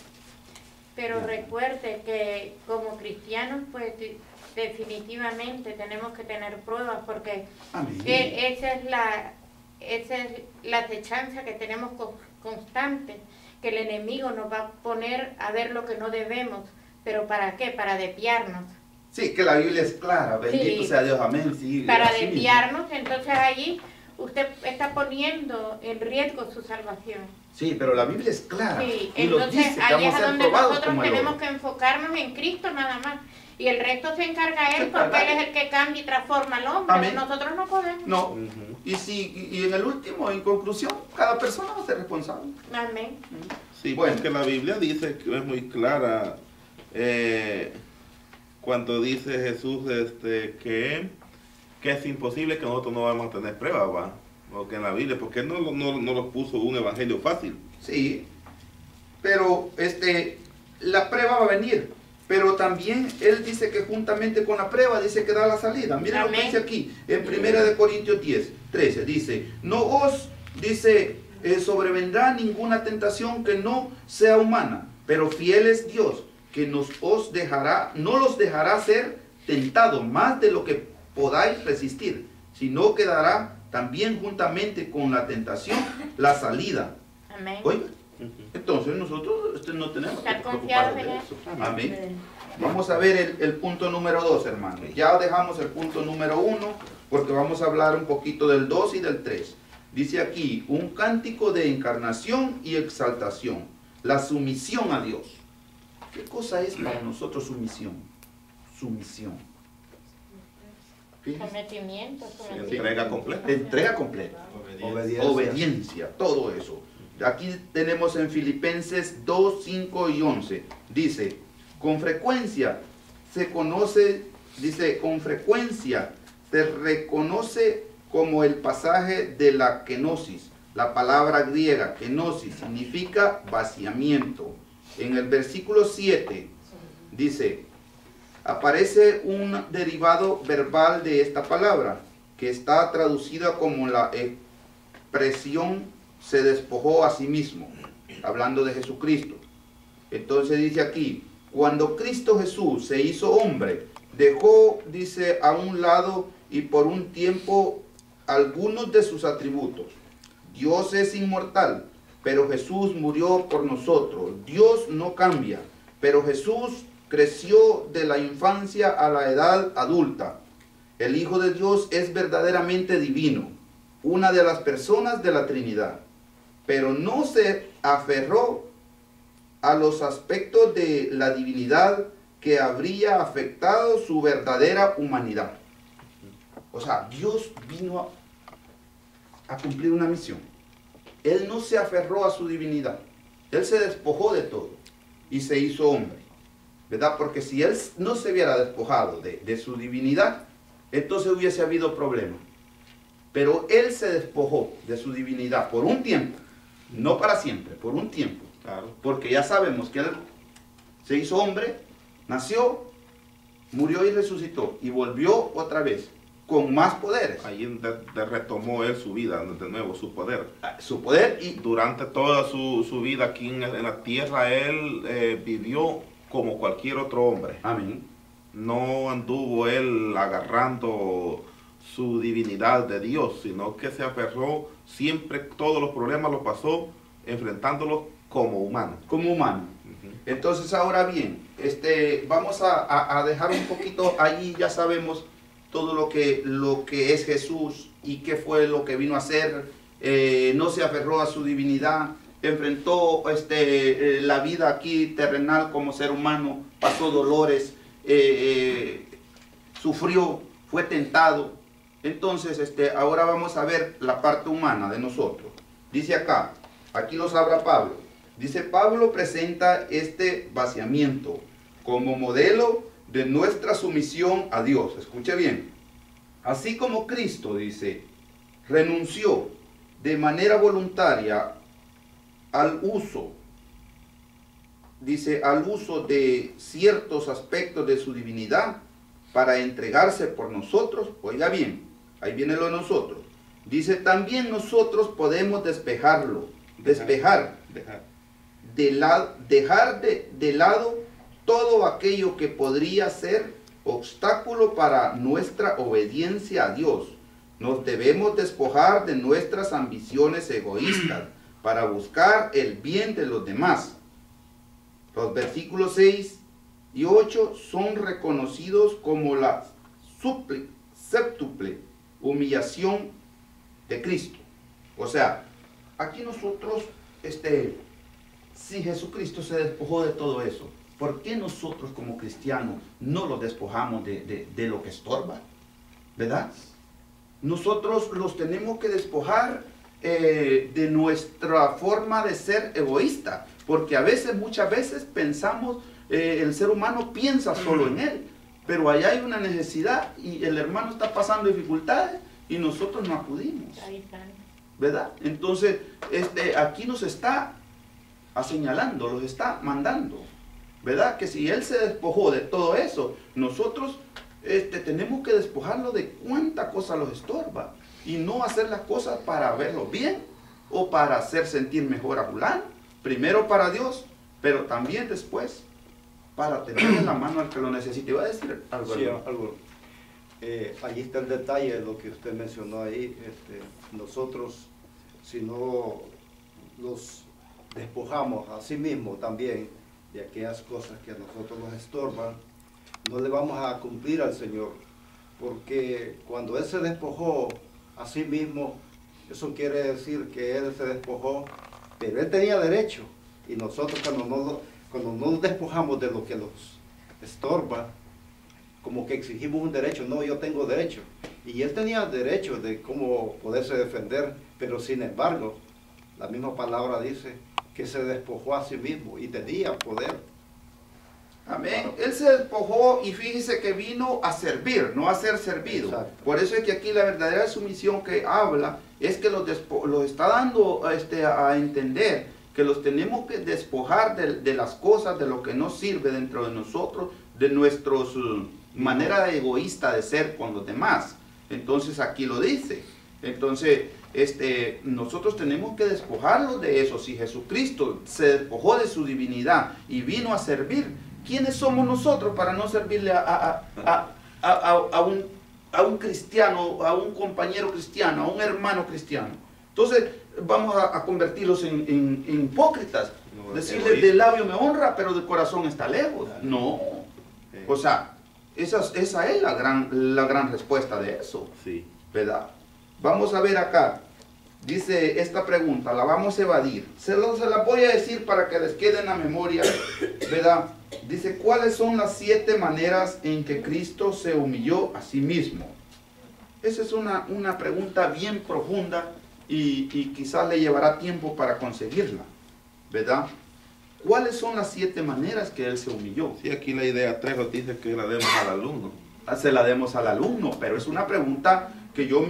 Pero recuerde que como cristianos, pues definitivamente tenemos que tener pruebas, porque Amén. esa es la acechanza que tenemos constante, que el enemigo nos va a poner a ver lo que no debemos. ¿Pero para qué? Para desviarnos. Sí, que la Biblia es clara, bendito Sí. sea Dios, amén. Sí, Para así mismo. desviarnos, entonces allí usted está poniendo en riesgo su salvación. Sí, pero la Biblia es clara. Sí, y nos entonces dice que ahí vamos es a a ser donde probados nosotros como el tenemos oro. que enfocarnos en Cristo nada más. Y el resto se encarga Él, Se porque encarga Él Él. es el que cambia y transforma al hombre. Amén. Nosotros no podemos. No, Ujú. y en el último, en conclusión, cada persona va a ser responsable. Amén. Sí, Bueno. porque la Biblia dice que es muy clara cuando dice Jesús que es imposible que nosotros no vamos a tener pruebas, ¿va? Porque en la Biblia, porque Él no nos puso un evangelio fácil. Sí, pero la prueba va a venir. Pero también Él dice que juntamente con la prueba dice que da la salida. Miren lo que Amén. dice aquí, en 1 Corintios 10, 13, dice, no os, dice, sobrevendrá ninguna tentación que no sea humana, pero fiel es Dios, que no los dejará ser tentados más de lo que podáis resistir, sino que dará también juntamente con la tentación la salida. Amén. Oiga, entonces nosotros no tenemos que Estar preocuparnos confiados de en eso. eso. Amén. Vamos a ver el punto número 2, hermanos. Ya dejamos el punto número 1 porque vamos a hablar un poquito del 2 y del 3. Dice aquí, un cántico de encarnación y exaltación. La sumisión a Dios. ¿Qué cosa es para nosotros sumisión? Sumisión. Fíjense. Sometimiento, Entrega completa. Entrega completa. Obediencia, todo eso. Aquí tenemos en Filipenses 2, 5 y 11. Dice, con frecuencia se conoce, dice, con frecuencia se reconoce como el pasaje de la kenosis. La palabra griega kenosis significa vaciamiento. En el versículo 7 dice, aparece un derivado verbal de esta palabra, que está traducida como la expresión se despojó a sí mismo, hablando de Jesucristo. Entonces dice aquí, cuando Cristo Jesús se hizo hombre, dejó, dice, a un lado y por un tiempo algunos de sus atributos. Dios es inmortal, pero Jesús murió por nosotros. Dios no cambia, pero Jesús creció de la infancia a la edad adulta. El Hijo de Dios es verdaderamente divino, una de las personas de la Trinidad, pero no se aferró a los aspectos de la divinidad que habría afectado su verdadera humanidad. O sea, Dios vino a cumplir una misión. Él no se aferró a su divinidad. Él se despojó de todo y se hizo hombre, ¿verdad? Porque si Él no se hubiera despojado de su divinidad, entonces hubiese habido problema. Pero Él se despojó de su divinidad por un tiempo, no para siempre, por un tiempo. Claro. Porque ya sabemos que Él se hizo hombre, nació, murió y resucitó y volvió otra vez con más poderes. Ahí retomó Él su vida, de nuevo, su poder. Su poder y Durante toda su vida aquí en la tierra, Él vivió como cualquier otro hombre. amén. No anduvo Él agarrando su divinidad de Dios, sino que se aferró siempre, todos los problemas los pasó enfrentándolos como humano. Como humano. Entonces ahora bien, vamos a dejar un poquito allí, ya sabemos todo lo que es Jesús y qué fue lo que vino a hacer. No se aferró a su divinidad, enfrentó la vida aquí terrenal como ser humano, pasó dolores, sufrió, fue tentado. Entonces ahora vamos a ver la parte humana de nosotros. Dice acá, aquí los habla Pablo. Dice, Pablo presenta este vaciamiento como modelo de nuestra sumisión a Dios. Escuche bien. Así como Cristo, dice, renunció de manera voluntaria al uso, al uso de ciertos aspectos de su divinidad para entregarse por nosotros. Oiga bien, ahí viene lo de nosotros. Dice, también nosotros podemos dejar de lado todo aquello que podría ser obstáculo para nuestra obediencia a Dios. Nos debemos despojar de nuestras ambiciones egoístas para buscar el bien de los demás. Los versículos 6 y 8 son reconocidos como la séptuple humillación de Cristo. O sea, aquí nosotros, si Jesucristo se despojó de todo eso, ¿por qué nosotros como cristianos no los despojamos de lo que estorba? ¿Verdad? Nosotros los tenemos que despojar de nuestra forma de ser egoísta, porque muchas veces pensamos, el ser humano piensa solo en él, pero allá hay una necesidad y el hermano está pasando dificultades y nosotros no acudimos, ¿verdad? Entonces, aquí nos está señalando, los está mandando, ¿verdad? Que si él se despojó de todo eso, nosotros tenemos que despojarlo de cuánta cosa los estorba y no hacer las cosas para verlo bien o para hacer sentir mejor a fulano. Primero para Dios, pero también después para tenerle la mano al que lo necesite. Iba a decir algo. Sí, algo. Allí está el detalle de lo que usted mencionó ahí. Nosotros, si no los despojamos a sí mismos también de aquellas cosas que a nosotros nos estorban, no le vamos a cumplir al Señor, porque cuando Él se despojó a sí mismo, eso quiere decir que Él se despojó, pero Él tenía derecho, y nosotros cuando no nos despojamos de lo que nos estorba, como que exigimos un derecho. No, yo tengo derecho, y Él tenía derecho de cómo poderse defender, pero sin embargo, la misma palabra dice que se despojó a sí mismo y tenía poder. Amén. Él se despojó y fíjese que vino a servir, no a ser servido. Exacto. Por eso es que aquí la verdadera sumisión que habla es que los está dando a entender que los tenemos que despojar de las cosas, de lo que no sirve dentro de nosotros, de nuestra manera egoísta de ser con los demás. Entonces aquí lo dice. Entonces nosotros tenemos que despojarlos de eso. Si Jesucristo se despojó de su divinidad y vino a servir, ¿quiénes somos nosotros para no servirle a un cristiano, a un compañero cristiano, a un hermano cristiano? Entonces vamos a convertirlos en hipócritas. No, decirle de labio me honra, pero de corazón está lejos. No. O sea, esa es la gran respuesta de eso. Sí. ¿Verdad? Vamos a ver acá. Dice esta pregunta, la vamos a evadir. Se la voy a decir para que les quede en la memoria, ¿verdad? Dice, ¿cuáles son las 7 maneras en que Cristo se humilló a sí mismo? Esa es una pregunta bien profunda y quizás le llevará tiempo para conseguirla, ¿verdad? ¿Cuáles son las 7 maneras que Él se humilló? Sí, aquí la idea 3 nos dice que la demos al alumno. Se la demos al alumno, pero es una pregunta que yo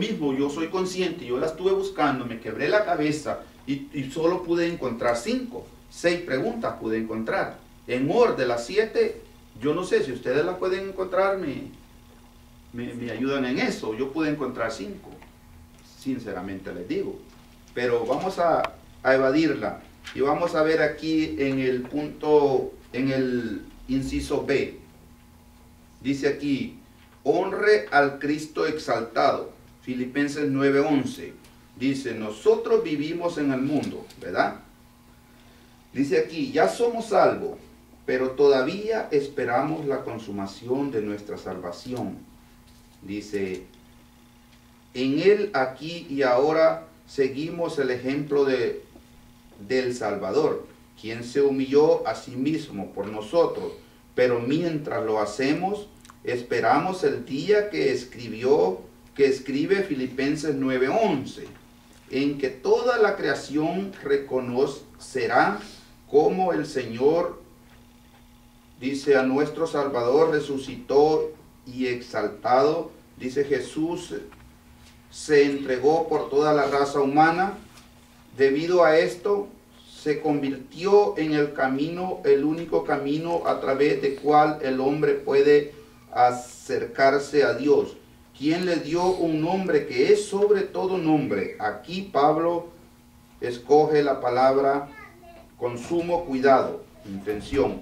soy consciente, yo la estuve buscando, me quebré la cabeza y solo pude encontrar 6 preguntas pude encontrar. En orden de las 7, yo no sé si ustedes las pueden encontrar, me ayudan en eso. Yo pude encontrar 5, sinceramente les digo. Pero vamos a evadirla y vamos a ver aquí en el punto, en el inciso B. Dice aquí, honre al Cristo exaltado. Filipenses 9:11. Dice, nosotros vivimos en el mundo, ¿verdad? Dice aquí, ya somos salvos, pero todavía esperamos la consumación de nuestra salvación. Dice, en Él, aquí y ahora, seguimos el ejemplo del Salvador, quien se humilló a sí mismo por nosotros, pero mientras lo hacemos, esperamos el día que escribe Filipenses 9:11, en que toda la creación reconocerá como el Señor dice, a nuestro Salvador resucitó y exaltado. Dice, Jesús se entregó por toda la raza humana. Debido a esto, se convirtió en el camino, el único camino a través del cual el hombre puede acercarse a Dios, quien le dio un nombre que es sobre todo nombre. Aquí Pablo escoge la palabra con sumo cuidado, intención.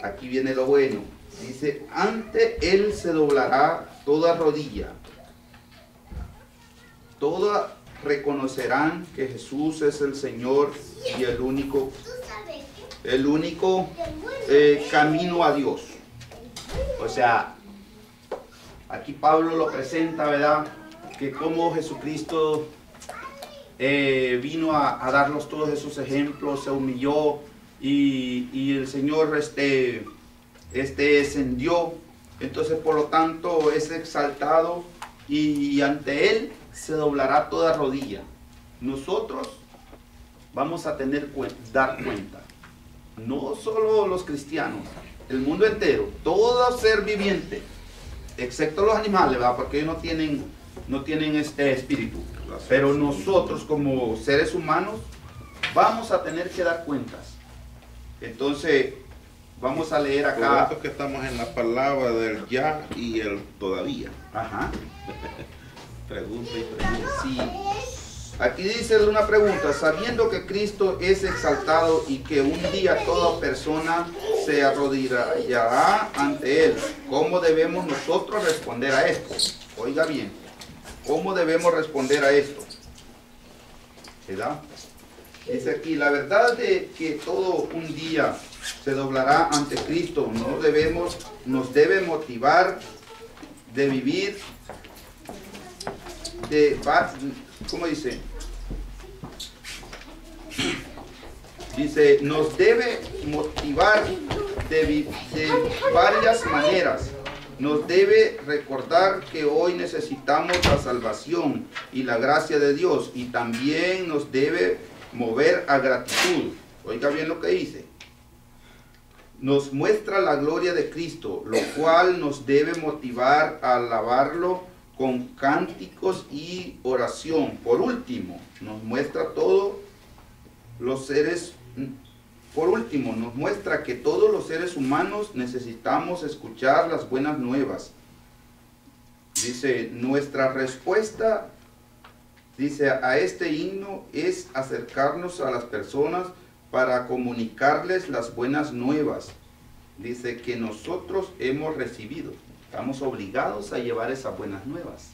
Aquí viene lo bueno. Dice, ante él se doblará toda rodilla. Toda reconocerán que Jesús es el Señor y el único camino a Dios. O sea, aquí Pablo lo presenta, ¿verdad? Que como Jesucristo vino a darnos todos esos ejemplos, se humilló y el Señor descendió. Entonces, por lo tanto, es exaltado y ante Él se doblará toda rodilla. Nosotros vamos a dar cuenta. No solo los cristianos, el mundo entero, todo ser viviente, excepto los animales, ¿verdad? Porque ellos no tienen este espíritu. Pero nosotros como seres humanos vamos a tener que dar cuentas. Entonces, vamos a leer acá. Por eso que estamos en la palabra del ya y el todavía. Ajá. Pregunta y pregunta. Sí. Aquí dice una pregunta, sabiendo que Cristo es exaltado y que un día toda persona se arrodillará ante Él, ¿cómo debemos nosotros responder a esto? Oiga bien, ¿cómo debemos responder a esto? ¿Verdad? Dice aquí, la verdad de que todo un día se doblará ante Cristo, nos debe motivar de vivir, ¿cómo dice? Dice, nos debe motivar de varias maneras. Nos debe recordar que hoy necesitamos la salvación y la gracia de Dios, y también nos debe mover a gratitud. Oiga bien lo que dice. Nos muestra la gloria de Cristo, lo cual nos debe motivar a alabarlo con cánticos y oración. Por último, nos muestra nos muestra que todos los seres humanos necesitamos escuchar las buenas nuevas. Dice, nuestra respuesta, dice, a este himno es acercarnos a las personas para comunicarles las buenas nuevas. Dice que nosotros hemos recibido. Estamos obligados a llevar esas buenas nuevas,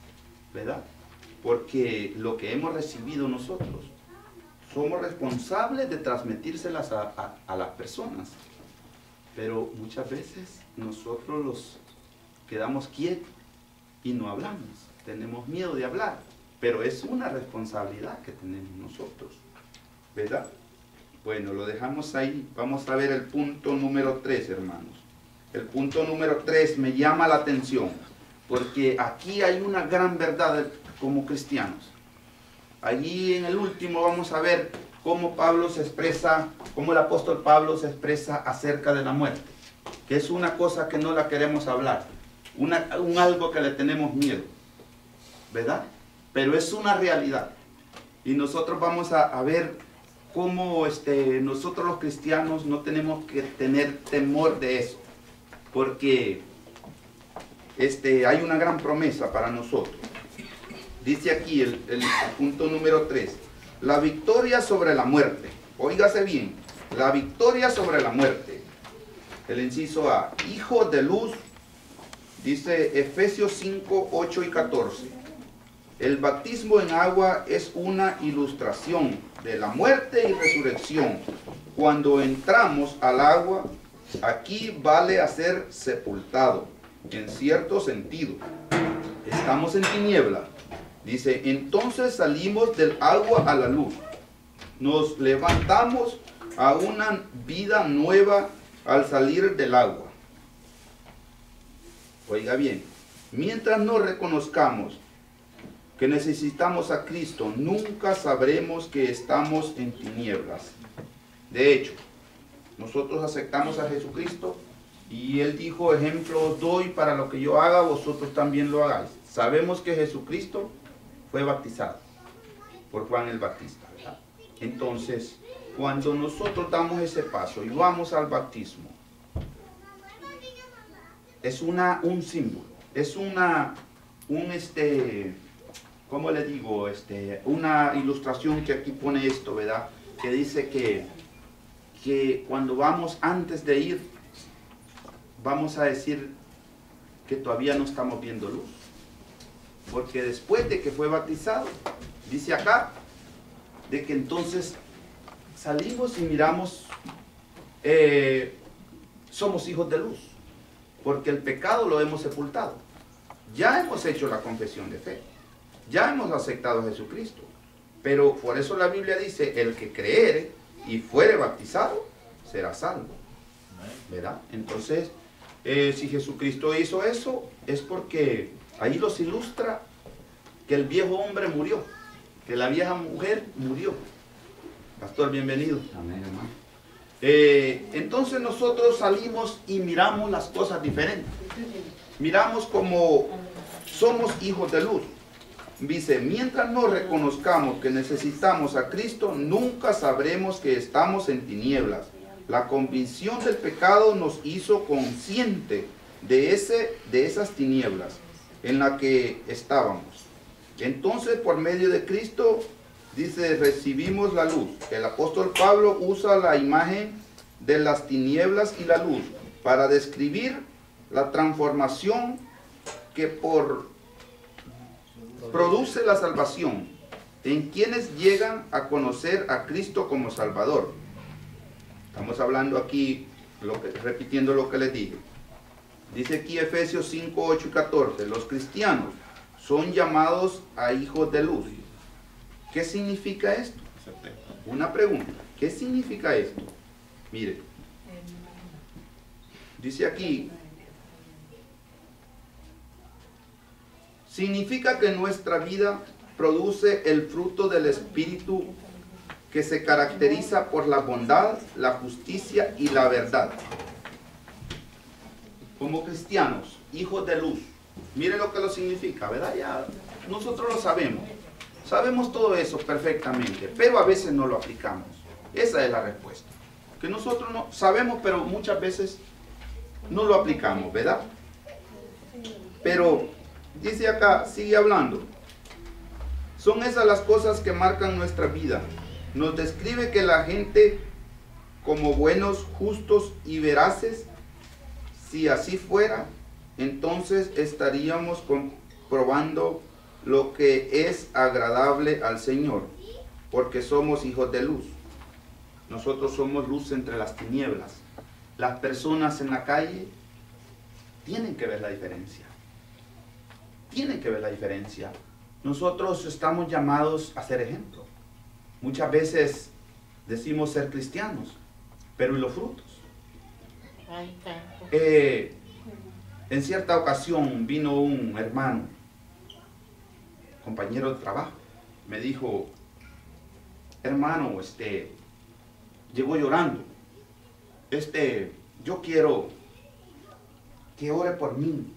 ¿verdad? Porque lo que hemos recibido nosotros, somos responsables de transmitírselas a las personas. Pero muchas veces nosotros los quedamos quietos y no hablamos. Tenemos miedo de hablar, pero es una responsabilidad que tenemos nosotros, ¿verdad? Bueno, lo dejamos ahí. Vamos a ver el punto número 3, hermanos. El punto número 3 me llama la atención, porque aquí hay una gran verdad como cristianos. Allí en el último vamos a ver cómo Pablo se expresa, cómo el apóstol Pablo se expresa acerca de la muerte, que es una cosa que no la queremos hablar, algo que le tenemos miedo, ¿verdad? Pero es una realidad. Y nosotros vamos a ver cómo nosotros los cristianos no tenemos que tener temor de eso, porque hay una gran promesa para nosotros. Dice aquí el punto número 3, la victoria sobre la muerte. Óigase bien, la victoria sobre la muerte. El inciso A, hijo de luz, dice Efesios 5, 8 y 14. El bautismo en agua es una ilustración de la muerte y resurrección. Cuando entramos al agua, aquí vale a ser sepultado, en cierto sentido. Estamos en tiniebla. Dice, entonces salimos del agua a la luz. Nos levantamos a una vida nueva al salir del agua. Oiga bien, mientras no reconozcamos que necesitamos a Cristo, nunca sabremos que estamos en tinieblas. De hecho, Nosotros aceptamos a Jesucristo y Él dijo, ejemplo os doy para lo que yo haga, vosotros también lo hagáis. Sabemos que Jesucristo fue bautizado por Juan el Bautista, ¿verdad? Entonces, cuando nosotros damos ese paso y vamos al bautismo, es un símbolo, es ¿cómo le digo? Una ilustración que aquí pone esto, ¿verdad? Que dice que cuando vamos antes de ir, vamos a decir que todavía no estamos viendo luz. Porque después de que fue bautizado, dice acá, de que entonces salimos y miramos, somos hijos de luz, porque el pecado lo hemos sepultado. Ya hemos hecho la confesión de fe, ya hemos aceptado a Jesucristo, pero por eso la Biblia dice, el que creere y fuere bautizado, será salvo, ¿verdad? Entonces, si Jesucristo hizo eso, es porque ahí los ilustra que el viejo hombre murió, que la vieja mujer murió. Pastor, bienvenido. Amén, hermano. Entonces nosotros salimos y miramos las cosas diferentes. Miramos como somos hijos de luz. Dice, mientras no reconozcamos que necesitamos a Cristo, nunca sabremos que estamos en tinieblas. La convicción del pecado nos hizo consciente de esas tinieblas en las que estábamos. Entonces, por medio de Cristo, dice, recibimos la luz. El apóstol Pablo usa la imagen de las tinieblas y la luz para describir la transformación que produce la salvación en quienes llegan a conocer a Cristo como Salvador. Estamos hablando aquí, repitiendo lo que les dije. Dice aquí Efesios 5, 8 y 14, los cristianos son llamados a hijos de luz. ¿Qué significa esto? Una pregunta. ¿Qué significa esto? Mire. Dice aquí. Significa que nuestra vida produce el fruto del Espíritu que se caracteriza por la bondad, la justicia y la verdad. Como cristianos, hijos de luz. Mire lo que lo significa, ¿verdad? Ya nosotros lo sabemos. Sabemos todo eso perfectamente, pero a veces no lo aplicamos. Esa es la respuesta. Que nosotros no sabemos, pero muchas veces no lo aplicamos, ¿verdad? Pero dice acá, sigue hablando. Son esas las cosas que marcan nuestra vida. Nos describe que la gente como buenos, justos y veraces, si así fuera, entonces estaríamos comprobando lo que es agradable al Señor, porque somos hijos de luz. Nosotros somos luz entre las tinieblas. Las personas en la calle tienen que ver la diferencia. Tienen que ver la diferencia. Nosotros estamos llamados a ser ejemplo. Muchas veces decimos ser cristianos, pero ¿y los frutos? En cierta ocasión vino un hermano, compañero de trabajo, me dijo, hermano, llegó llorando, yo quiero que ore por mí.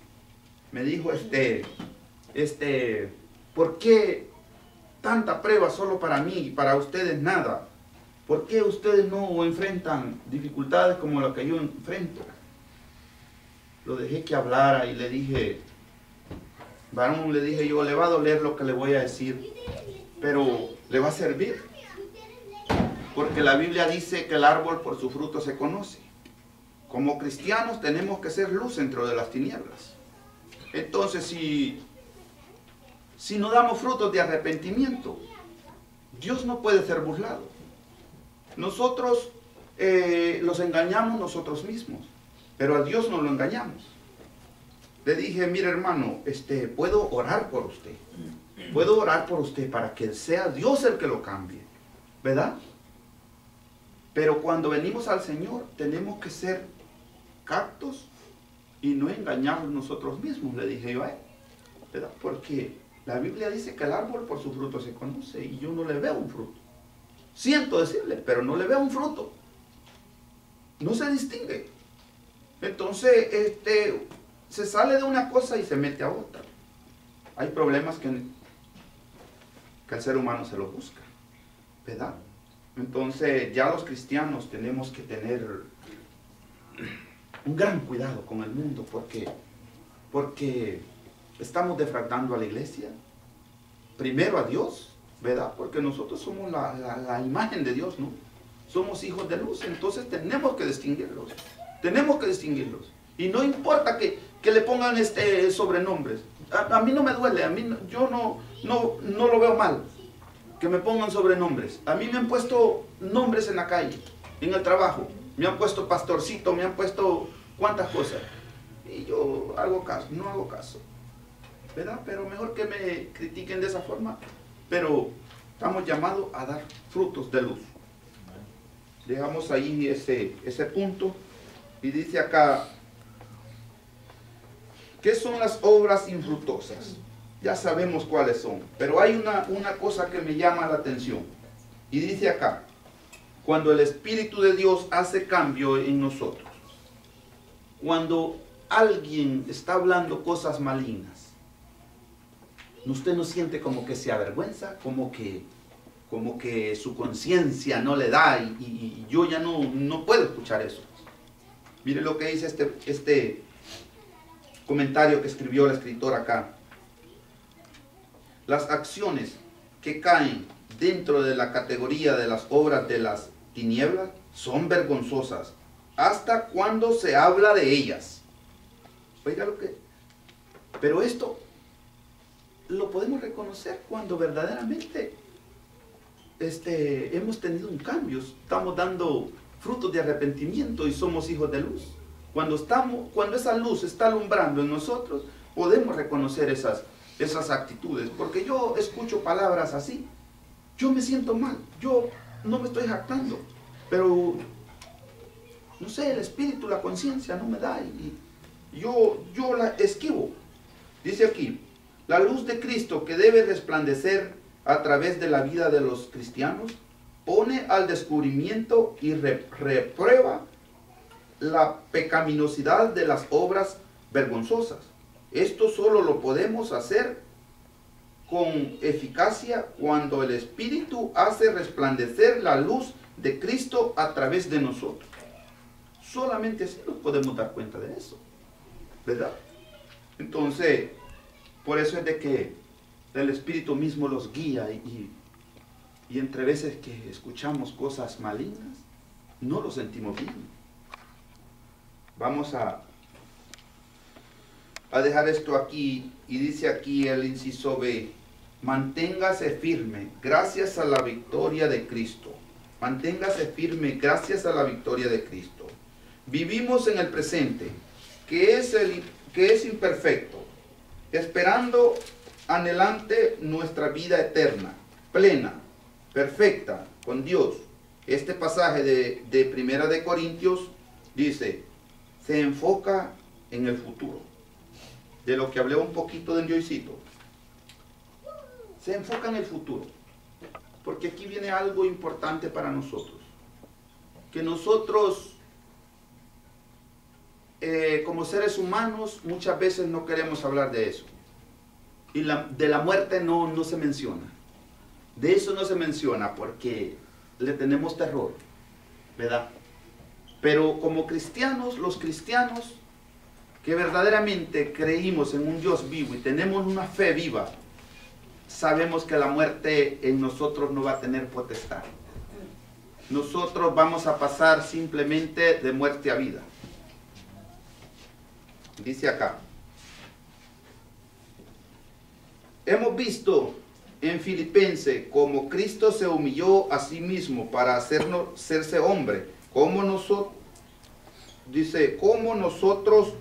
Me dijo, ¿por qué tanta prueba solo para mí y para ustedes nada? ¿Por qué ustedes no enfrentan dificultades como las que yo enfrento? Lo dejé que hablara y le dije, varón, le dije yo, le va a doler lo que le voy a decir, pero le va a servir. Porque la Biblia dice que el árbol por su fruto se conoce. Como cristianos tenemos que ser luz dentro de las tinieblas. Entonces, si no damos frutos de arrepentimiento, Dios no puede ser burlado. Nosotros los engañamos nosotros mismos, pero a Dios no lo engañamos. Le dije, mire hermano, puedo orar por usted. Puedo orar por usted para que sea Dios el que lo cambie, ¿verdad? Pero cuando venimos al Señor tenemos que ser cactos y no engañarnos nosotros mismos, le dije yo a él, ¿verdad? Porque la Biblia dice que el árbol por su fruto se conoce y yo no le veo un fruto. Siento decirle, pero no le veo un fruto. no se distingue. Entonces, se sale de una cosa y se mete a otra. Hay problemas que el ser humano se los busca, ¿verdad? Entonces, ya los cristianos tenemos que tener un gran cuidado con el mundo, porque estamos defraudando a la iglesia, primero a Dios, ¿verdad? Porque nosotros somos la imagen de Dios, ¿no? Somos hijos de luz, entonces tenemos que distinguirlos. Y no importa que le pongan sobrenombres. A mí no me duele, yo no lo veo mal que me pongan sobrenombres. A mí me han puesto nombres en la calle, en el trabajo. Me han puesto pastorcito, me han puesto cuantas cosas. Y yo no hago caso. ¿Verdad? Pero mejor que me critiquen de esa forma. Pero estamos llamados a dar frutos de luz. Dejamos ahí ese punto. Y dice acá, ¿qué son las obras infructuosas? Ya sabemos cuáles son. Pero hay una cosa que me llama la atención. Y dice acá, cuando el Espíritu de Dios hace cambio en nosotros. Cuando alguien está hablando cosas malignas, usted no siente como que se avergüenza, como que su conciencia no le da y yo ya no puedo escuchar eso. Mire lo que dice este comentario que escribió el escritor acá. Las acciones que caen dentro de la categoría de las obras de las tinieblas son vergonzosas hasta cuando se habla de ellas. Oiga lo que... Pero esto lo podemos reconocer cuando verdaderamente hemos tenido un cambio, estamos dando frutos de arrepentimiento y somos hijos de luz. Cuando esa luz está alumbrando en nosotros, podemos reconocer esas actitudes. Porque yo escucho palabras así, yo me siento mal, yo no me estoy jactando, pero no sé, el espíritu, la conciencia no me da y yo la esquivo. Dice aquí, la luz de Cristo que debe resplandecer a través de la vida de los cristianos pone al descubrimiento y reprueba la pecaminosidad de las obras vergonzosas. Esto solo lo podemos hacer con eficacia cuando el Espíritu hace resplandecer la luz de Cristo a través de nosotros. Solamente así nos podemos dar cuenta de eso, ¿verdad? Entonces, por eso es de que el Espíritu mismo los guía y entre veces que escuchamos cosas malignas, no lo sentimos bien. Vamos a dejar esto aquí y dice aquí el inciso B, manténgase firme gracias a la victoria de Cristo. Manténgase firme gracias a la victoria de Cristo. Vivimos en el presente, que es imperfecto, esperando anhelante nuestra vida eterna, plena, perfecta, con Dios. Este pasaje de Primera de Corintios dice, se enfoca en el futuro. De lo que hablé un poquito de Joycito. Se enfoca en el futuro. Porque aquí viene algo importante para nosotros. Que nosotros, como seres humanos, muchas veces no queremos hablar de eso. Y de la muerte no se menciona. De eso no se menciona porque le tenemos terror, ¿verdad? Pero como cristianos, los cristianos que verdaderamente creímos en un Dios vivo y tenemos una fe viva, sabemos que la muerte en nosotros no va a tener potestad. Nosotros vamos a pasar simplemente de muerte a vida. Dice acá, hemos visto en Filipenses como Cristo se humilló a sí mismo para hacerse hombre, como nosotros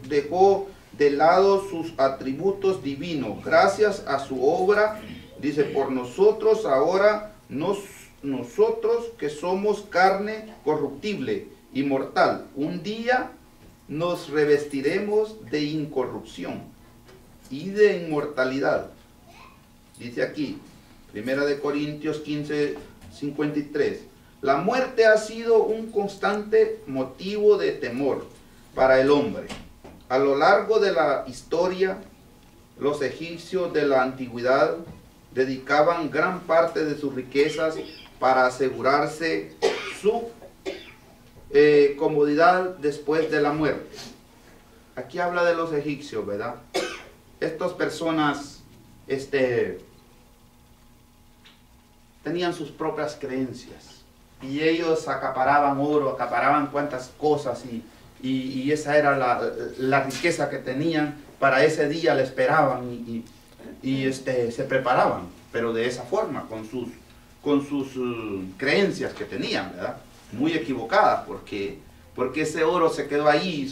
dejó de lado sus atributos divinos, gracias a su obra, dice, por nosotros ahora, nosotros que somos carne corruptible y mortal, un día nos revestiremos de incorrupción y de inmortalidad. Dice aquí, 1 Corintios 15, 53, La muerte ha sido un constante motivo de temor para el hombre. A lo largo de la historia, los egipcios de la antigüedad dedicaban gran parte de sus riquezas para asegurarse su comodidad después de la muerte. Aquí habla de los egipcios, ¿verdad? Estas personas tenían sus propias creencias y ellos acaparaban oro, acaparaban cuantas cosas y esa era la riqueza que tenían. Para ese día le esperaban y se preparaban, pero de esa forma, con sus creencias que tenían, ¿verdad? Muy equivocadas, porque ese oro se quedó ahí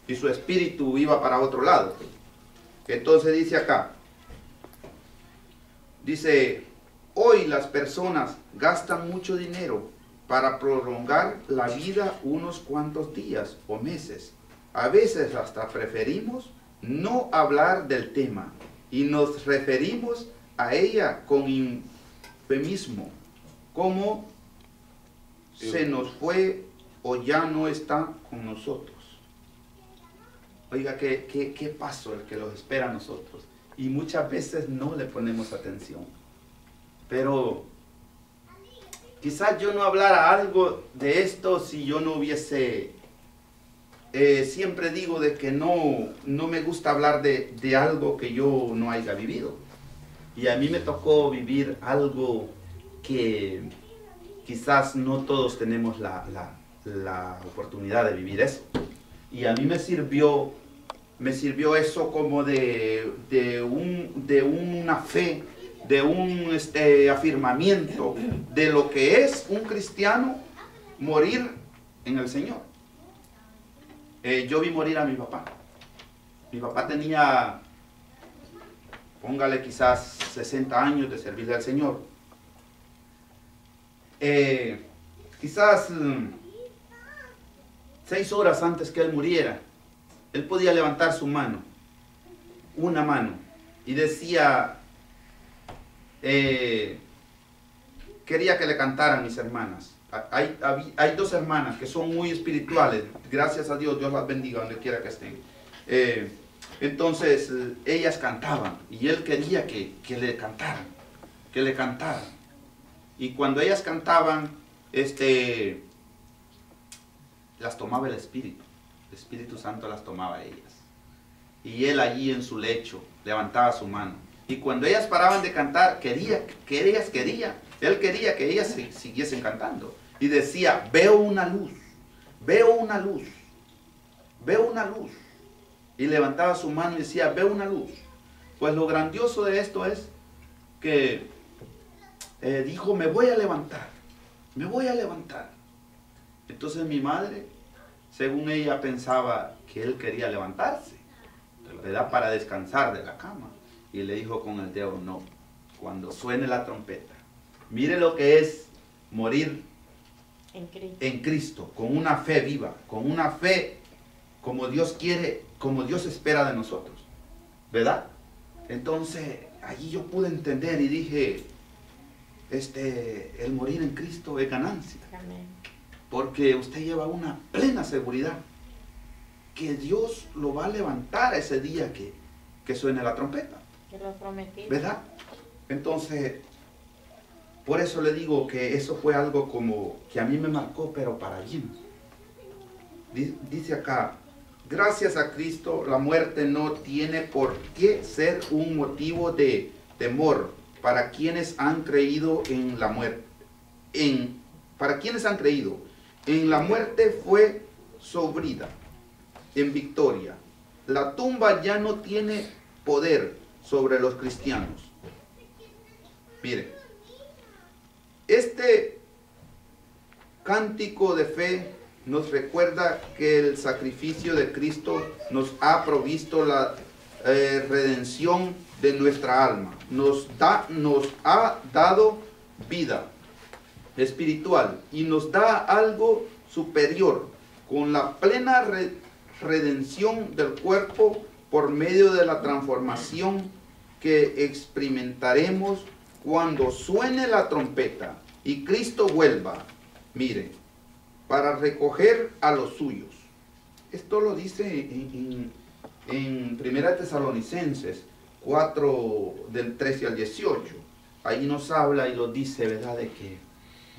y su espíritu iba para otro lado. Entonces dice acá, dice, hoy las personas gastan mucho dinero para prolongar la vida unos cuantos días o meses. A veces hasta preferimos no hablar del tema y nos referimos a ella con eufemismo, como se nos fue o ya no está con nosotros. Oiga, qué paso el que los espera a nosotros. Y muchas veces no le ponemos atención. Pero quizás yo no hablara algo de esto si yo no hubiese... siempre digo de que no me gusta hablar de algo que yo no haya vivido. Y a mí me tocó vivir algo que quizás no todos tenemos la oportunidad de vivir eso. Y a mí me sirvió eso como de una fe, de un afirmamiento de lo que es un cristiano morir en el Señor. Yo vi morir a mi papá. Mi papá tenía, póngale quizás 60 años de servirle al Señor. Quizás 6 horas antes que él muriera, él podía levantar su mano, una mano, y decía, quería que le cantaran mis hermanas. Hay 2 hermanas que son muy espirituales, gracias a Dios, Dios las bendiga donde quiera que estén. Entonces, ellas cantaban, y él quería que le cantaran, Y cuando ellas cantaban, las tomaba el Espíritu Santo las tomaba a ellas. Y él allí en su lecho levantaba su mano. Y cuando ellas paraban de cantar, él quería que ellas siguiesen cantando. Y decía, veo una luz, veo una luz, veo una luz. Y levantaba su mano y decía, veo una luz. Pues lo grandioso de esto es que dijo, me voy a levantar, me voy a levantar. Entonces mi madre, según ella, pensaba que él quería levantarse, ¿verdad? Para descansar de la cama. Y le dijo con el dedo, no, cuando suene la trompeta. Mire lo que es morir en Cristo, con una fe viva, con una fe como Dios quiere, como Dios espera de nosotros, ¿verdad? Entonces, allí yo pude entender y dije, el morir en Cristo es ganancia. Amén. Porque usted lleva una plena seguridad que Dios lo va a levantar ese día que suene la trompeta. Que lo prometí. ¿Verdad? Entonces, por eso le digo que eso fue algo como que a mí me marcó, pero para bien. Dice acá, gracias a Cristo, la muerte no tiene por qué ser un motivo de temor para quienes han creído en la muerte. Para quienes han creído en la muerte fue sobrida en victoria. La tumba ya no tiene poder sobre los cristianos. Miren, este cántico de fe nos recuerda que el sacrificio de Cristo nos ha provisto la redención de nuestra alma. Nos ha dado vida espiritual y nos da algo superior con la plena redención del cuerpo por medio de la transformación que experimentaremos cuando suene la trompeta y Cristo vuelva Mire, para recoger a los suyos. Esto lo dice en 1 Tesalonicenses 4, del 13 al 18. Ahí nos habla y lo dice, ¿verdad?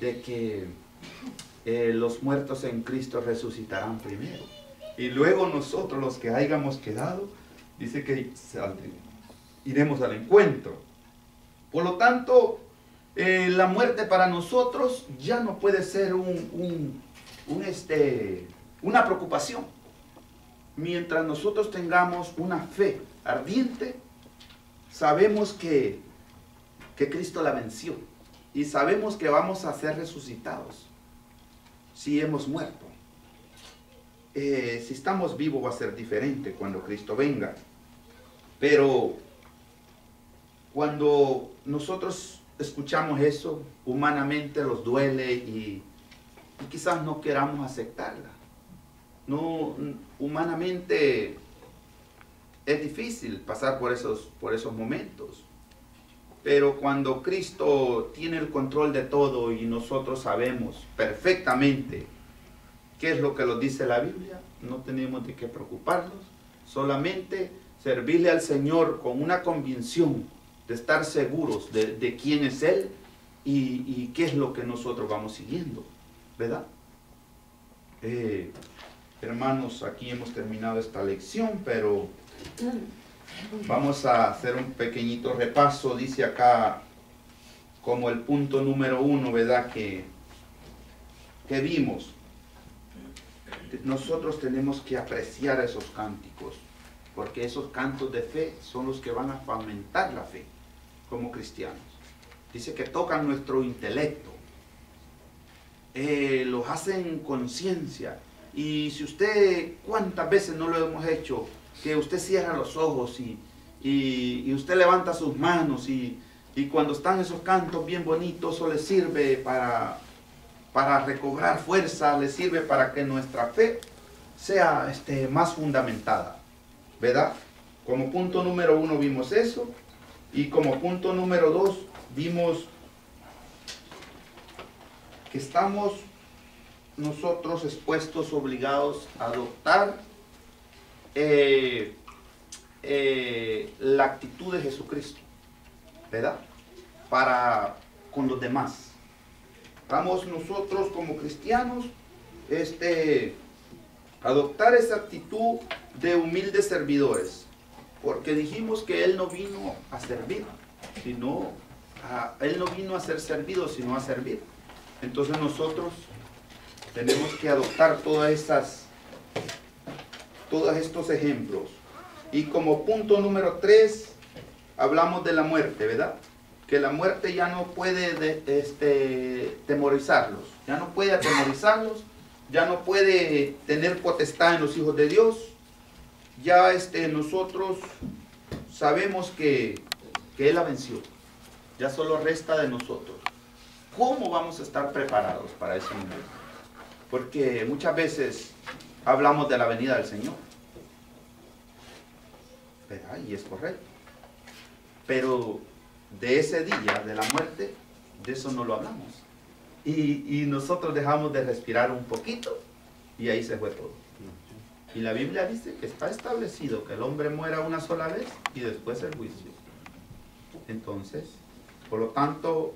De que los muertos en Cristo resucitarán primero. Y luego nosotros, los que hayamos quedado, dice que iremos al encuentro. Por lo tanto, la muerte para nosotros ya no puede ser una preocupación. Mientras nosotros tengamos una fe ardiente, sabemos que Cristo la venció. Y sabemos que vamos a ser resucitados si hemos muerto. Si estamos vivos va a ser diferente cuando Cristo venga. Pero cuando nosotros escuchamos eso, humanamente nos duele y quizás no queramos aceptarla. No, humanamente es difícil pasar por esos momentos. Pero cuando Cristo tiene el control de todo y nosotros sabemos perfectamente qué es lo que nos dice la Biblia, no tenemos de qué preocuparnos, solamente servirle al Señor con una convicción de estar seguros de quién es Él y qué es lo que nosotros vamos siguiendo, ¿verdad? Hermanos, aquí hemos terminado esta lección, pero vamos a hacer un pequeñito repaso. Dice acá como el punto número 1, ¿verdad? Que vimos. Nosotros tenemos que apreciar esos cánticos, porque esos cantos de fe son los que van a fomentar la fe como cristianos. Dice que tocan nuestro intelecto, los hacen conciencia. Y si usted, ¿cuántas veces no lo hemos hecho? Que usted cierra los ojos y usted levanta sus manos y cuando están esos cantos bien bonitos, eso le sirve para recobrar fuerza, le sirve para que nuestra fe sea más fundamentada, ¿verdad? Como punto número 1 vimos eso, y como punto número 2 vimos que estamos nosotros expuestos, obligados a adoptar la actitud de Jesucristo, ¿verdad? Para con los demás. Vamos nosotros como cristianos adoptar esa actitud de humildes servidores, porque dijimos que Él no vino a servir, Él no vino a ser servido, sino a servir. Entonces nosotros tenemos que adoptar todos estos ejemplos. Y como punto número 3, hablamos de la muerte, ¿verdad? Que la muerte ya no puede temorizarlos, ya no puede atemorizarlos, ya no puede tener potestad en los hijos de Dios. Ya nosotros sabemos que Él la venció, ya solo resta de nosotros. ¿Cómo vamos a estar preparados para ese momento? Porque muchas veces hablamos de la venida del Señor, ¿verdad? Y es correcto. Pero de ese día, de la muerte, de eso no lo hablamos. Y nosotros dejamos de respirar un poquito y ahí se fue todo. Y la Biblia dice que está establecido que el hombre muera una sola vez y después el juicio. Entonces, por lo tanto,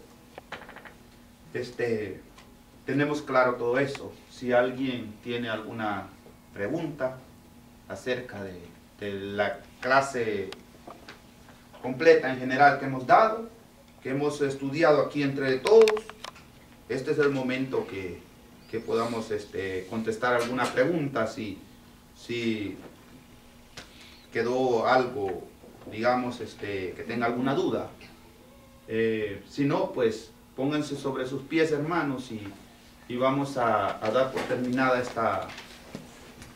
tenemos claro todo eso. Si alguien tiene alguna pregunta acerca de la clase completa en general que hemos dado, que hemos estudiado aquí entre todos, este es el momento que podamos contestar alguna pregunta, si quedó algo, digamos, que tenga alguna duda. Si no, pues pónganse sobre sus pies, hermanos, y vamos a dar por terminada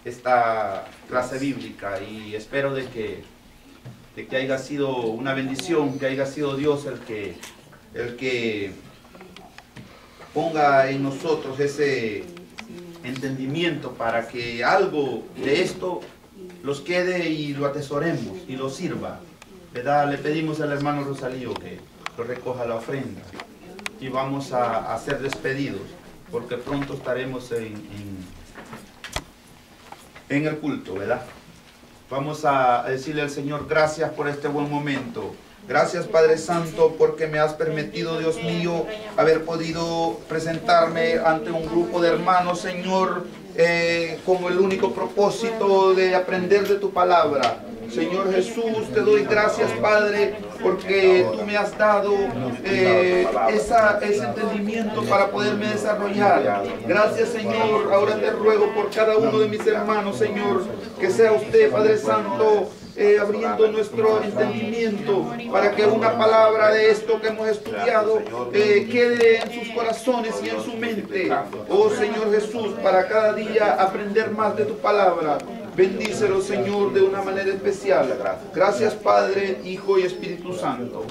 esta clase bíblica, y espero de que haya sido una bendición, que haya sido Dios el que ponga en nosotros ese entendimiento para que algo de esto los quede y lo atesoremos y lo sirva, ¿verdad? Le pedimos al hermano Rosalío que lo recoja la ofrenda y vamos a ser despedidos. porque pronto estaremos en el culto, ¿verdad? Vamos a decirle al Señor, gracias por este buen momento. Gracias, Padre Santo, porque me has permitido, Dios mío, haber podido presentarme ante un grupo de hermanos, Señor, con el único propósito de aprender de tu palabra. Señor Jesús, te doy gracias, Padre, porque tú me has dado ese entendimiento para poderme desarrollar. Gracias, Señor. Ahora te ruego por cada uno de mis hermanos, Señor, que sea usted, Padre Santo, abriendo nuestro entendimiento para que una palabra de esto que hemos estudiado quede en sus corazones y en su mente. Oh Señor Jesús, para cada día aprender más de tu palabra. Bendícelo, Señor, de una manera especial. Gracias, Padre, Hijo y Espíritu Santo.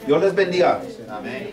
Dios les bendiga. Amén.